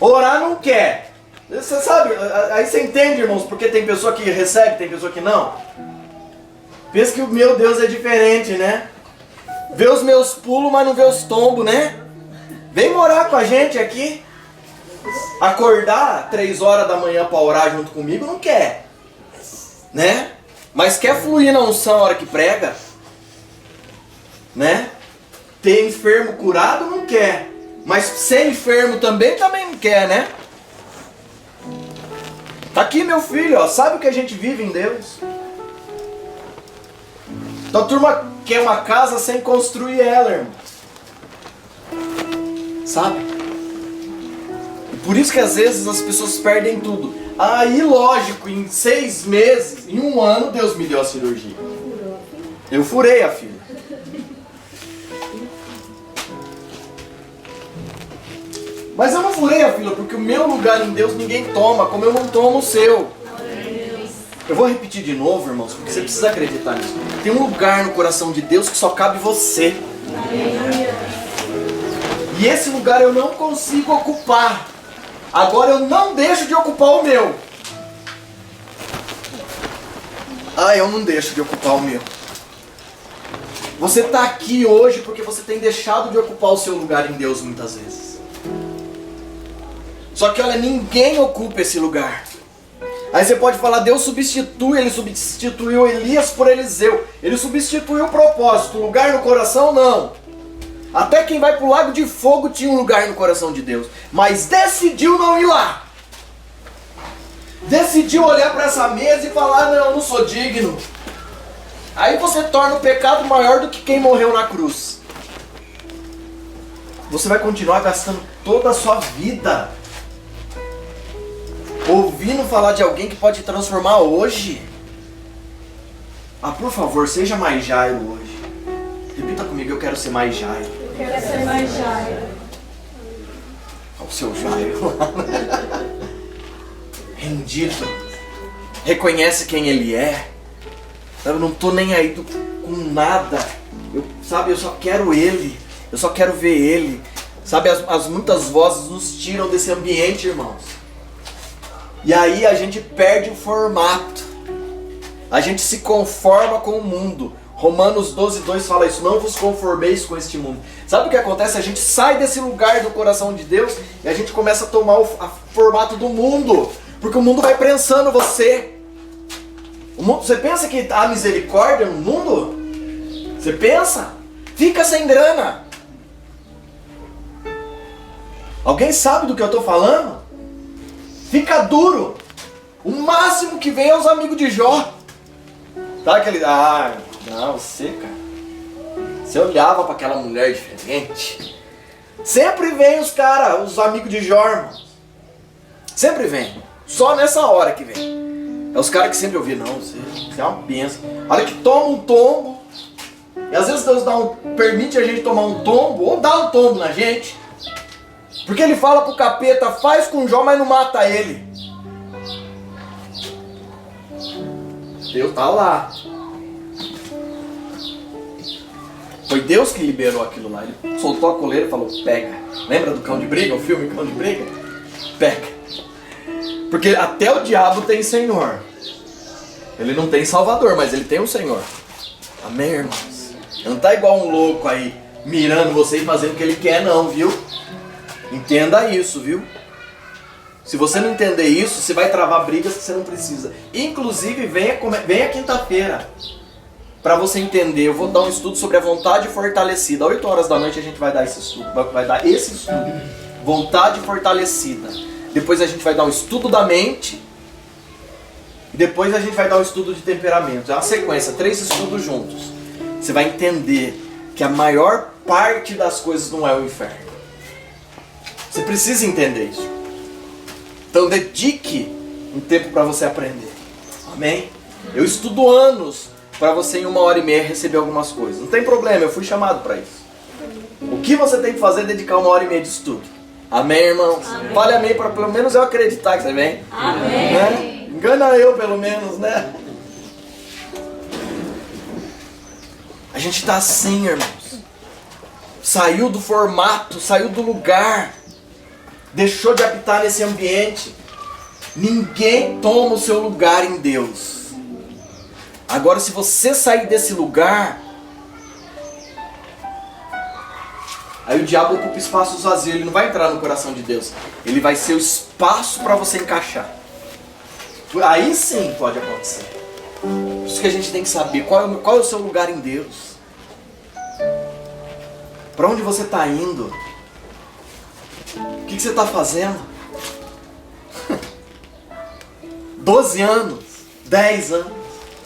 Orar não quer. Você sabe, aí você entende, irmãos, porque tem pessoa que recebe, tem pessoa que não. Pensa que o meu Deus é diferente, né? Vê os meus pulos, mas não vê os tombos, né? Vem morar com a gente aqui. Acordar 3 horas da manhã para orar junto comigo, não quer. Né? Mas quer fluir na unção a hora que prega. Né? Ter enfermo curado, não quer. Mas ser enfermo também não quer, né? Tá aqui meu filho, ó, sabe o que a gente vive em Deus? Então a turma quer uma casa sem construir ela, irmão. Sabe? E por isso que às vezes as pessoas perdem tudo. Aí, lógico, em 6 meses, em 1 ano, Deus me deu a cirurgia. Eu furei a filha. Mas eu não furei a fila, porque o meu lugar em Deus ninguém toma, como eu não tomo o seu. Eu vou repetir de novo, irmãos, porque você precisa acreditar nisso. Tem um lugar no coração de Deus que só cabe você. E esse lugar eu não consigo ocupar. Agora eu não deixo de ocupar o meu. Eu não deixo de ocupar o meu. Você está aqui hoje porque você tem deixado de ocupar o seu lugar em Deus muitas vezes. Só que olha, ninguém ocupa esse lugar. Aí você pode falar, Deus substitui, ele substituiu Elias por Eliseu. Ele substituiu o propósito, o lugar no coração não. Até quem vai para o lago de fogo tinha um lugar no coração de Deus. Mas decidiu não ir lá. Decidiu olhar para essa mesa e falar, não, eu não sou digno. Aí você torna o pecado maior do que quem morreu na cruz. Você vai continuar gastando toda a sua vida ouvindo falar de alguém que pode te transformar hoje. Por favor, seja mais Jairo hoje. Repita comigo, eu quero ser mais Jairo. Eu quero ser mais Jairo. Olha o seu Jairo. Rendido. Reconhece quem ele é. Eu não estou nem aí com nada. Eu só quero ele. Eu só quero ver ele. Sabe, as muitas vozes nos tiram desse ambiente, irmãos. E aí a gente perde o formato. A gente se conforma com o mundo. Romanos 12:2 fala isso. Não vos conformeis com este mundo. Sabe o que acontece? A gente sai desse lugar do coração de Deus e a gente começa a tomar o formato do mundo. Porque o mundo vai prensando você. Você pensa que há misericórdia no mundo? Você pensa? Fica sem grana. Alguém sabe do que eu estou falando? Fica duro. O máximo que vem é os amigos de Jó. Tá aquele... não, você, cara. Você olhava para aquela mulher diferente. Sempre vem os amigos de Jó, irmão. Sempre vem. Só nessa hora que vem. É os caras que sempre ouviram, não, você é uma benção. Olha que toma um tombo. E às vezes Deus permite a gente tomar um tombo, ou dá um tombo na gente. Porque ele fala pro capeta, faz com Jó, mas não mata ele. Deus tá lá. Foi Deus que liberou aquilo lá. Ele soltou a coleira e falou, pega. Lembra do Cão de Briga, o filme Cão de Briga? Pega. Porque até o diabo tem Senhor. Ele não tem Salvador, mas ele tem um Senhor. Amém, irmãos? Ele não tá igual um louco aí, mirando você e fazendo o que ele quer não, viu? Entenda isso, viu? Se você não entender isso, você vai travar brigas que você não precisa. Inclusive, venha quinta-feira para você entender. Eu vou dar um estudo sobre a vontade fortalecida. Às 8 horas da noite a gente vai dar esse estudo. Vontade fortalecida. Depois a gente vai dar um estudo da mente. E depois a gente vai dar um estudo de temperamento. É uma sequência, 3 estudos juntos. Você vai entender que a maior parte das coisas não é o inferno. Você precisa entender isso. Então dedique um tempo para você aprender. Amém? Eu estudo anos para você em 1h30 receber algumas coisas. Não tem problema, eu fui chamado para isso. O que você tem que fazer é dedicar 1h30 de estudo. Amém, irmãos? Amém. Fale amém para pelo menos eu acreditar que você vem. Amém. Né? Engana eu pelo menos, né? A gente tá assim, irmãos. Saiu do formato, saiu do lugar. Deixou de habitar nesse ambiente. Ninguém toma o seu lugar em Deus. Agora, se você sair desse lugar, aí o diabo ocupa espaços vazios. Ele não vai entrar no coração de Deus. Ele vai ser o espaço para você encaixar. Aí sim pode acontecer. Por isso que a gente tem que saber qual é o seu lugar em Deus. Para onde você está indo? O que você está fazendo? 12 anos, 10 anos,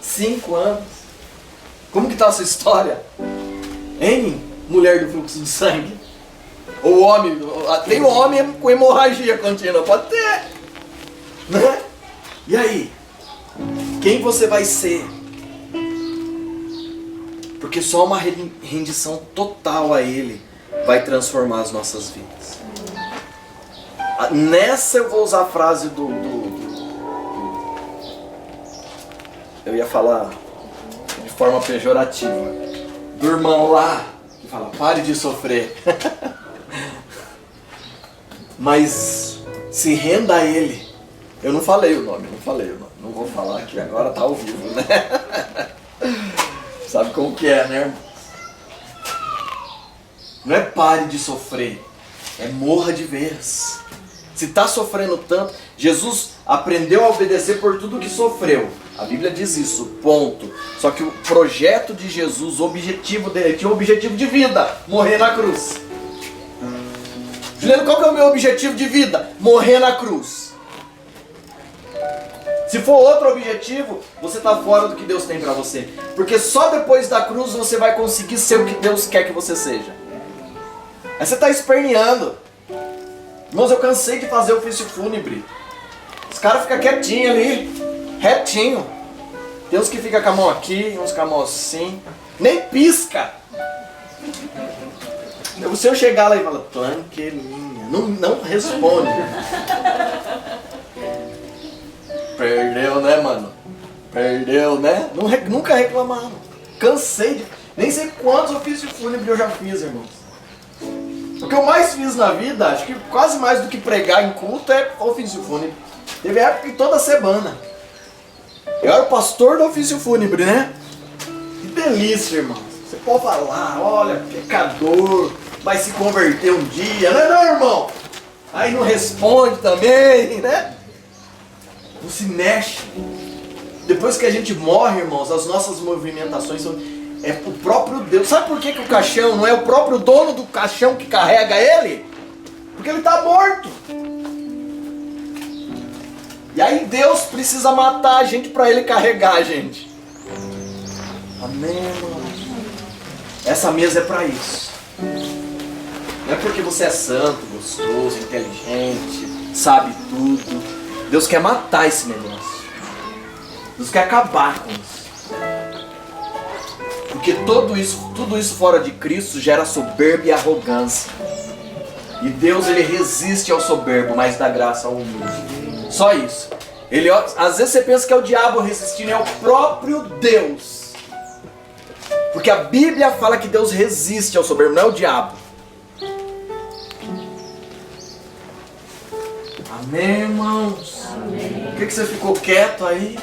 5 anos. Como que está a sua história? Hein, mulher do fluxo de sangue? Ou homem, tem um homem com hemorragia contínua, pode ter. Né? E aí? Quem você vai ser? Porque só uma rendição total a Ele vai transformar as nossas vidas. Nessa eu vou usar a frase eu ia falar de forma pejorativa. Do irmão lá, que fala, pare de sofrer. Mas se renda a Ele. Eu não falei o nome. Não vou falar aqui agora, tá ao vivo, né? Sabe como que é, né? Não é pare de sofrer, é morra de vez. Se está sofrendo tanto, Jesus aprendeu a obedecer por tudo que sofreu. A Bíblia diz isso, ponto. Só que o projeto de Jesus, o objetivo dele, tinha um objetivo de vida, morrer na cruz. Juliano, qual que é o meu objetivo de vida? Morrer na cruz. Se for outro objetivo, você está fora do que Deus tem para você. Porque só depois da cruz você vai conseguir ser o que Deus quer que você seja. Aí você está esperneando. Irmãos, eu cansei de fazer ofício fúnebre. Os caras ficam quietinhos ali, retinho. Tem uns que ficam com a mão aqui, uns com a mão assim. Nem pisca. Se eu chegar lá e falar, tranquilinha, não responde. Perdeu, né, mano? Perdeu, né? Nunca reclamaram. Cansei de... Nem sei quantos ofícios fúnebres eu já fiz, irmãos. O que eu mais fiz na vida, acho que quase mais do que pregar em culto, é ofício fúnebre. Teve época que toda semana. Eu era o pastor do ofício fúnebre, né? Que delícia, irmãos. Você pode falar, olha, pecador, vai se converter um dia. Não, irmão? Aí não responde também, né? Não se mexe. Depois que a gente morre, irmãos, as nossas movimentações são... É o próprio Deus. Sabe por que o caixão não é o próprio dono do caixão que carrega ele? Porque ele está morto. E aí Deus precisa matar a gente para ele carregar a gente. Amém, irmão? Essa mesa é para isso. Não é porque você é santo, gostoso, inteligente, sabe tudo. Deus quer matar esse negócio. Deus quer acabar com isso. Porque tudo isso fora de Cristo gera soberba e arrogância. E Deus, ele resiste ao soberbo, mas dá graça ao humilde. Só isso. Às vezes você pensa que é o diabo resistindo, é o próprio Deus. Porque a Bíblia fala que Deus resiste ao soberbo, não é o diabo. Amém, irmãos? Amém. Por que você ficou quieto aí?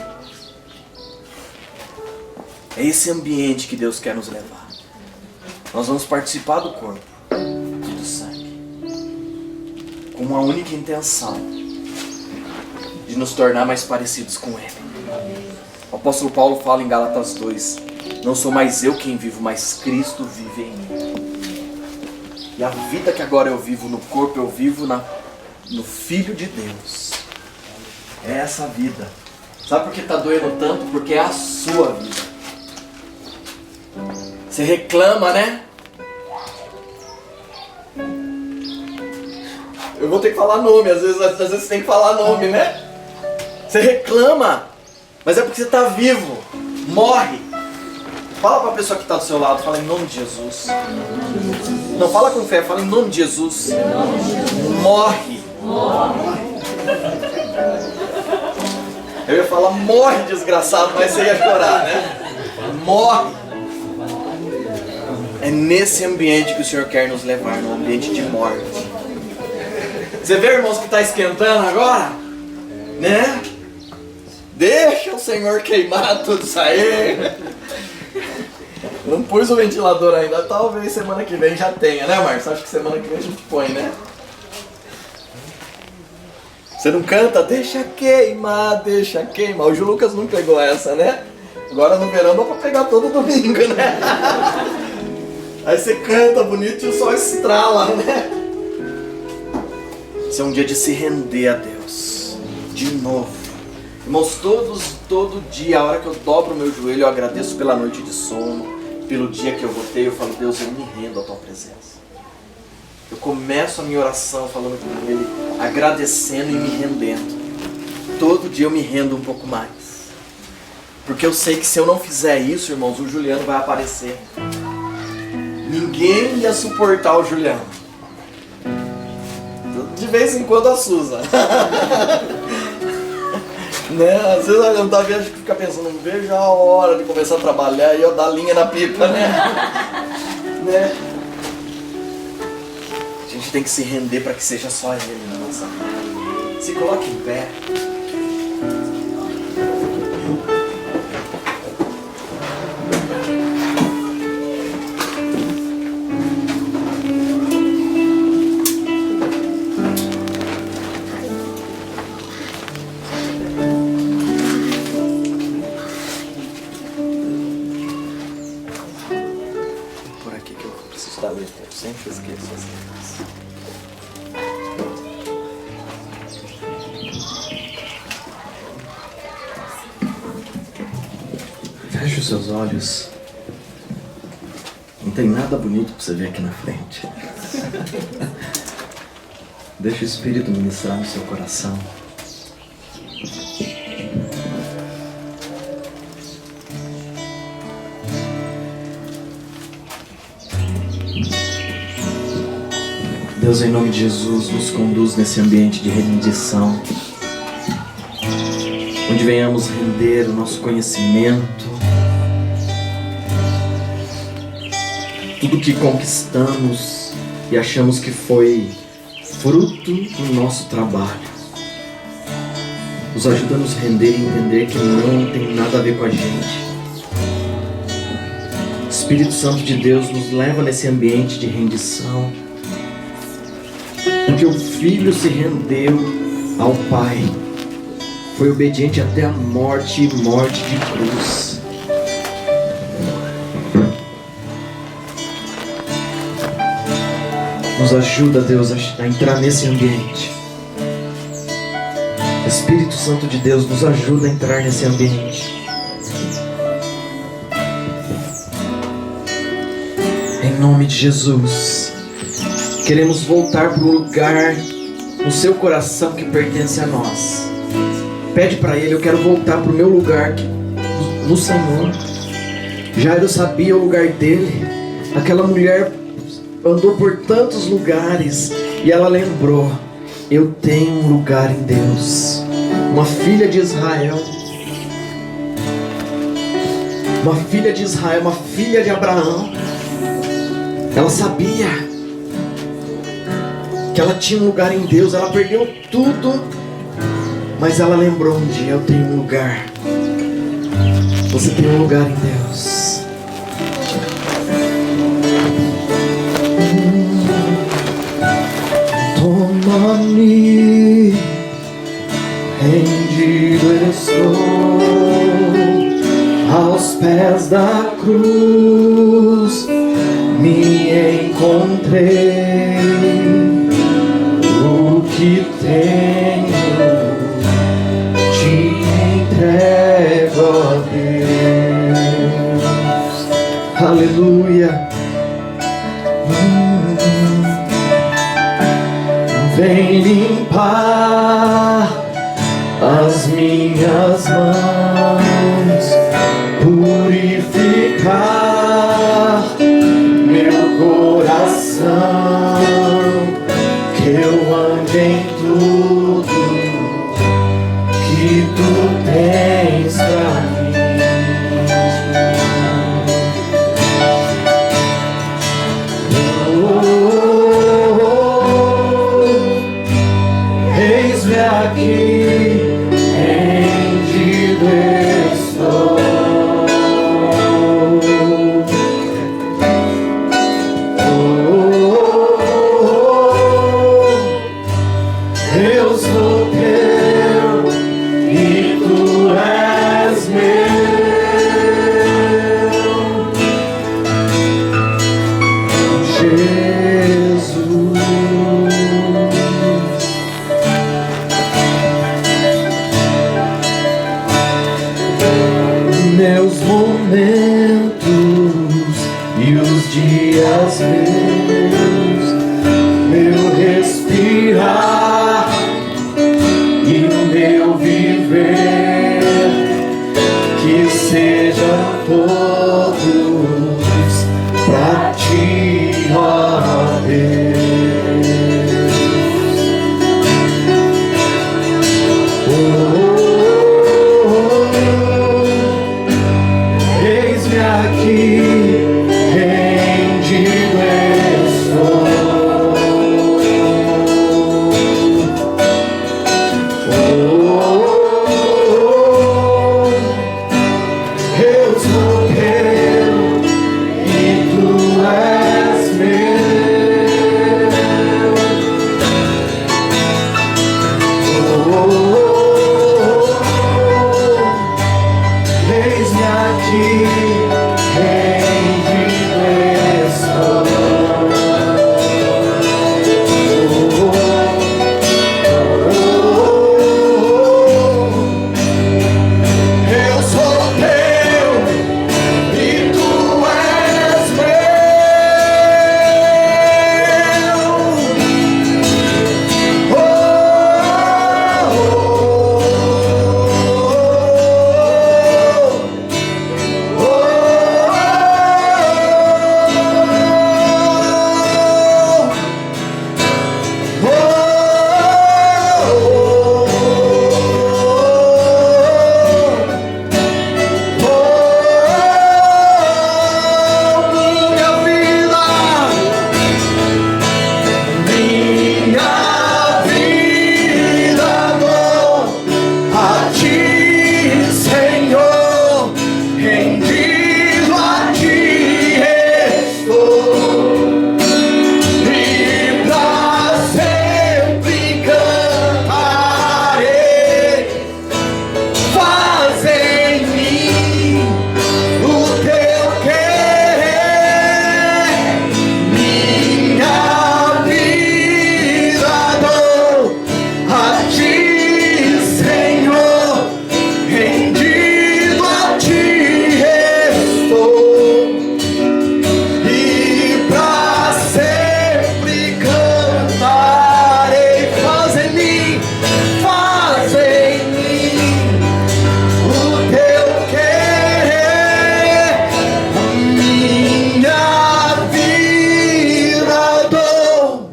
É esse ambiente que Deus quer nos levar. Nós vamos participar do corpo e do sangue, com uma única intenção de nos tornar mais parecidos com Ele. O apóstolo Paulo fala em Gálatas 2: não sou mais eu quem vivo, mas Cristo vive em mim. E a vida que agora eu vivo no corpo, eu vivo no Filho de Deus. É essa vida. Sabe por que está doendo tanto? Porque é a sua vida. Você reclama, né? Eu vou ter que falar nome, às vezes você tem que falar nome, né? Você reclama, mas é porque você está vivo. Morre. Fala para a pessoa que está do seu lado, fala em nome de Jesus. Não, fala com fé, fala em nome de Jesus. Morre. Eu ia falar morre, desgraçado, mas você ia chorar, né? Morre. É nesse ambiente que o Senhor quer nos levar, no ambiente de morte. Você vê, irmãos, que está esquentando agora? Né? Deixa o Senhor queimar tudo isso aí. Não pus o ventilador ainda, talvez semana que vem já tenha, né, Marcos? Acho que semana que vem a gente põe, né? Você não canta? Deixa queimar, deixa queimar. O Ju Lucas não pegou essa, né? Agora no verão dá pra pegar todo domingo, né? Aí você canta bonito e o sol estrala, né? Esse é um dia de se render a Deus. De novo. Irmãos, todo dia, a hora que eu dobro o meu joelho, eu agradeço pela noite de sono, pelo dia que eu votei, eu falo, Deus, eu me rendo à tua presença. Eu começo a minha oração falando com Ele, agradecendo e me rendendo. Todo dia eu me rendo um pouco mais. Porque eu sei que se eu não fizer isso, irmãos, o Juliano vai aparecer. Ninguém ia suportar o Juliano. De vez em quando a Suza. Né? Às vezes eu da vez que fica pensando, não vejo a hora de começar a trabalhar e eu dar linha na pipa, né? A gente tem que se render para que seja só Ele na nossa vida. Se coloque em pé. Sempre esqueço as coisas. Feche os seus olhos. Não tem nada bonito para você ver aqui na frente. Deixa o Espírito ministrar no seu coração. Deus, em nome de Jesus, nos conduz nesse ambiente de rendição, onde venhamos render o nosso conhecimento, tudo que conquistamos e achamos que foi fruto do nosso trabalho. Nos ajuda a nos render e entender que não tem nada a ver com a gente. Espírito Santo de Deus nos leva nesse ambiente de rendição, onde o Filho se rendeu ao Pai, foi obediente até a morte e morte de cruz. Nos ajuda, Deus, a entrar nesse ambiente. Espírito Santo de Deus, nos ajuda a entrar nesse ambiente. Em nome de Jesus. Queremos voltar para um lugar no seu coração que pertence a nós. Pede para Ele, eu quero voltar para o meu lugar no Senhor. Jairo sabia o lugar dele. Aquela mulher andou por tantos lugares e ela lembrou, eu tenho um lugar em Deus. Uma filha de Israel. Uma filha de Israel, uma filha de Abraão. Ela sabia que ela tinha um lugar em Deus. Ela perdeu tudo, mas ela lembrou um dia, eu tenho um lugar. Você tem um lugar em Deus. Toma-me, rendido estou aos pés da cruz, me encontrei. O que tenho te entrego a Deus. Aleluia. Vem limpar as minhas mãos, purificar meu coração. meus momentos e os dias meus, meu respirar e o meu viver, que sejam todos pra ti, ó Deus. Eis-me aqui, rendido estou. Eu sou teu e tu és meu. Eis-me aqui, rendido estou. Eu sou teu e tu és minha vida dou a ti, Senhor, rendido a ti estou, e pra sempre cantarei. Faz em mim o teu querer, minha vida dou a ti, Senhor, rendido a ti estou, e pra sempre cantarei. Faz em mim o teu querer, minha vida dou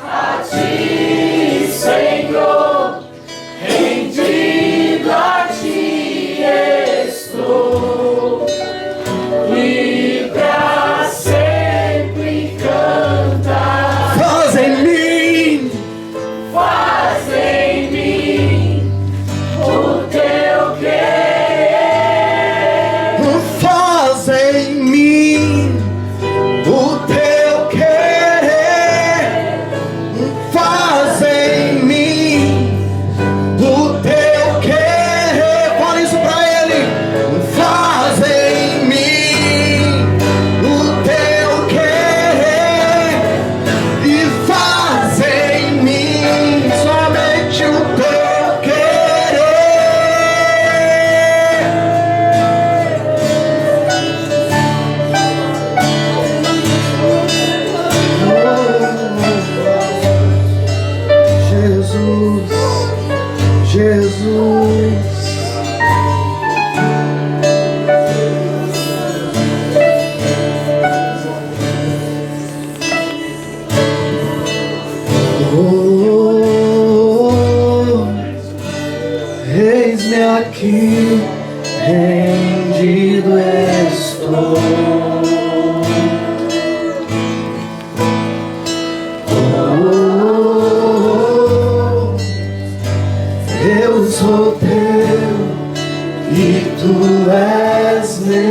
A ti, Senhor, rendido a ti estou, e pra sempre cantar. Faz em mim O teu querer, faz em mim o teu querer, faz em mim o teu querer. Fala isso pra ele. Faz em mim o teu querer, e faz em mim somente o teu querer. Jesus, Jesus. Eis-me aqui, rendido estou. Eu sou teu e tu és meu.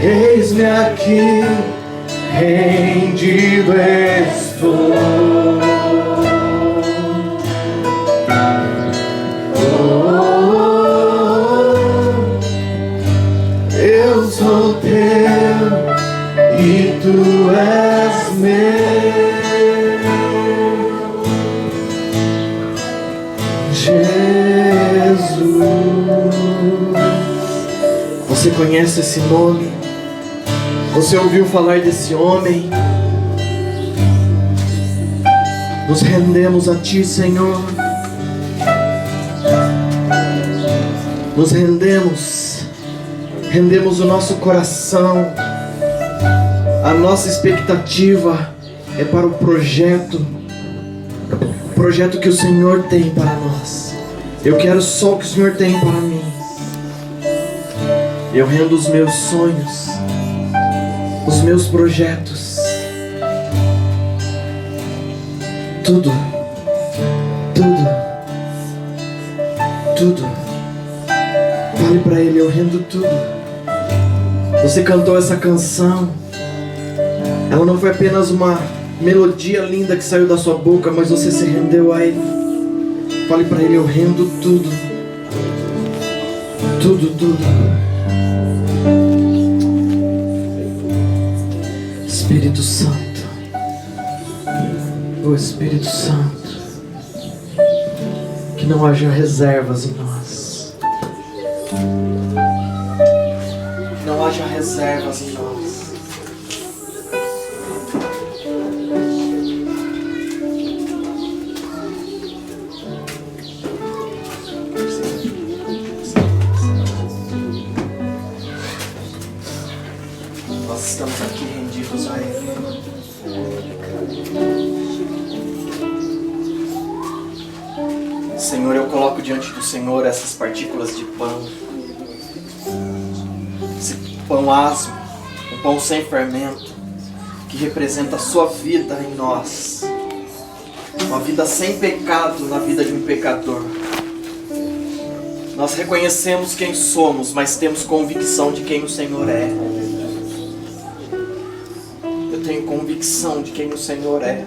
Eis-me aqui, rendido estou. Eu sou teu e tu és meu. conhece esse nome, você ouviu falar desse homem. Nos rendemos a Ti, Senhor. Nos rendemos o nosso coração. A nossa expectativa é para o projeto que o Senhor tem para nós. Eu quero só o que o Senhor tem para mim. Eu rendo os meus sonhos, os meus projetos, tudo. Fale para Ele, eu rendo tudo. Você cantou essa canção, ela não foi apenas uma melodia linda que saiu da sua boca, mas você se rendeu a Ele. Fale para Ele, eu rendo tudo. Espírito Santo, o Espírito Santo, que não haja reservas em nós. Não haja reservas em nós. Nós estamos aqui rendidos a Ele. Senhor, eu coloco diante do Senhor essas partículas de pão. Esse pão asmo, um pão sem fermento, que representa a sua vida em nós. Uma vida sem pecado na vida de um pecador. Nós reconhecemos quem somos, mas temos convicção de quem o Senhor é. Eu tenho convicção de quem o Senhor é.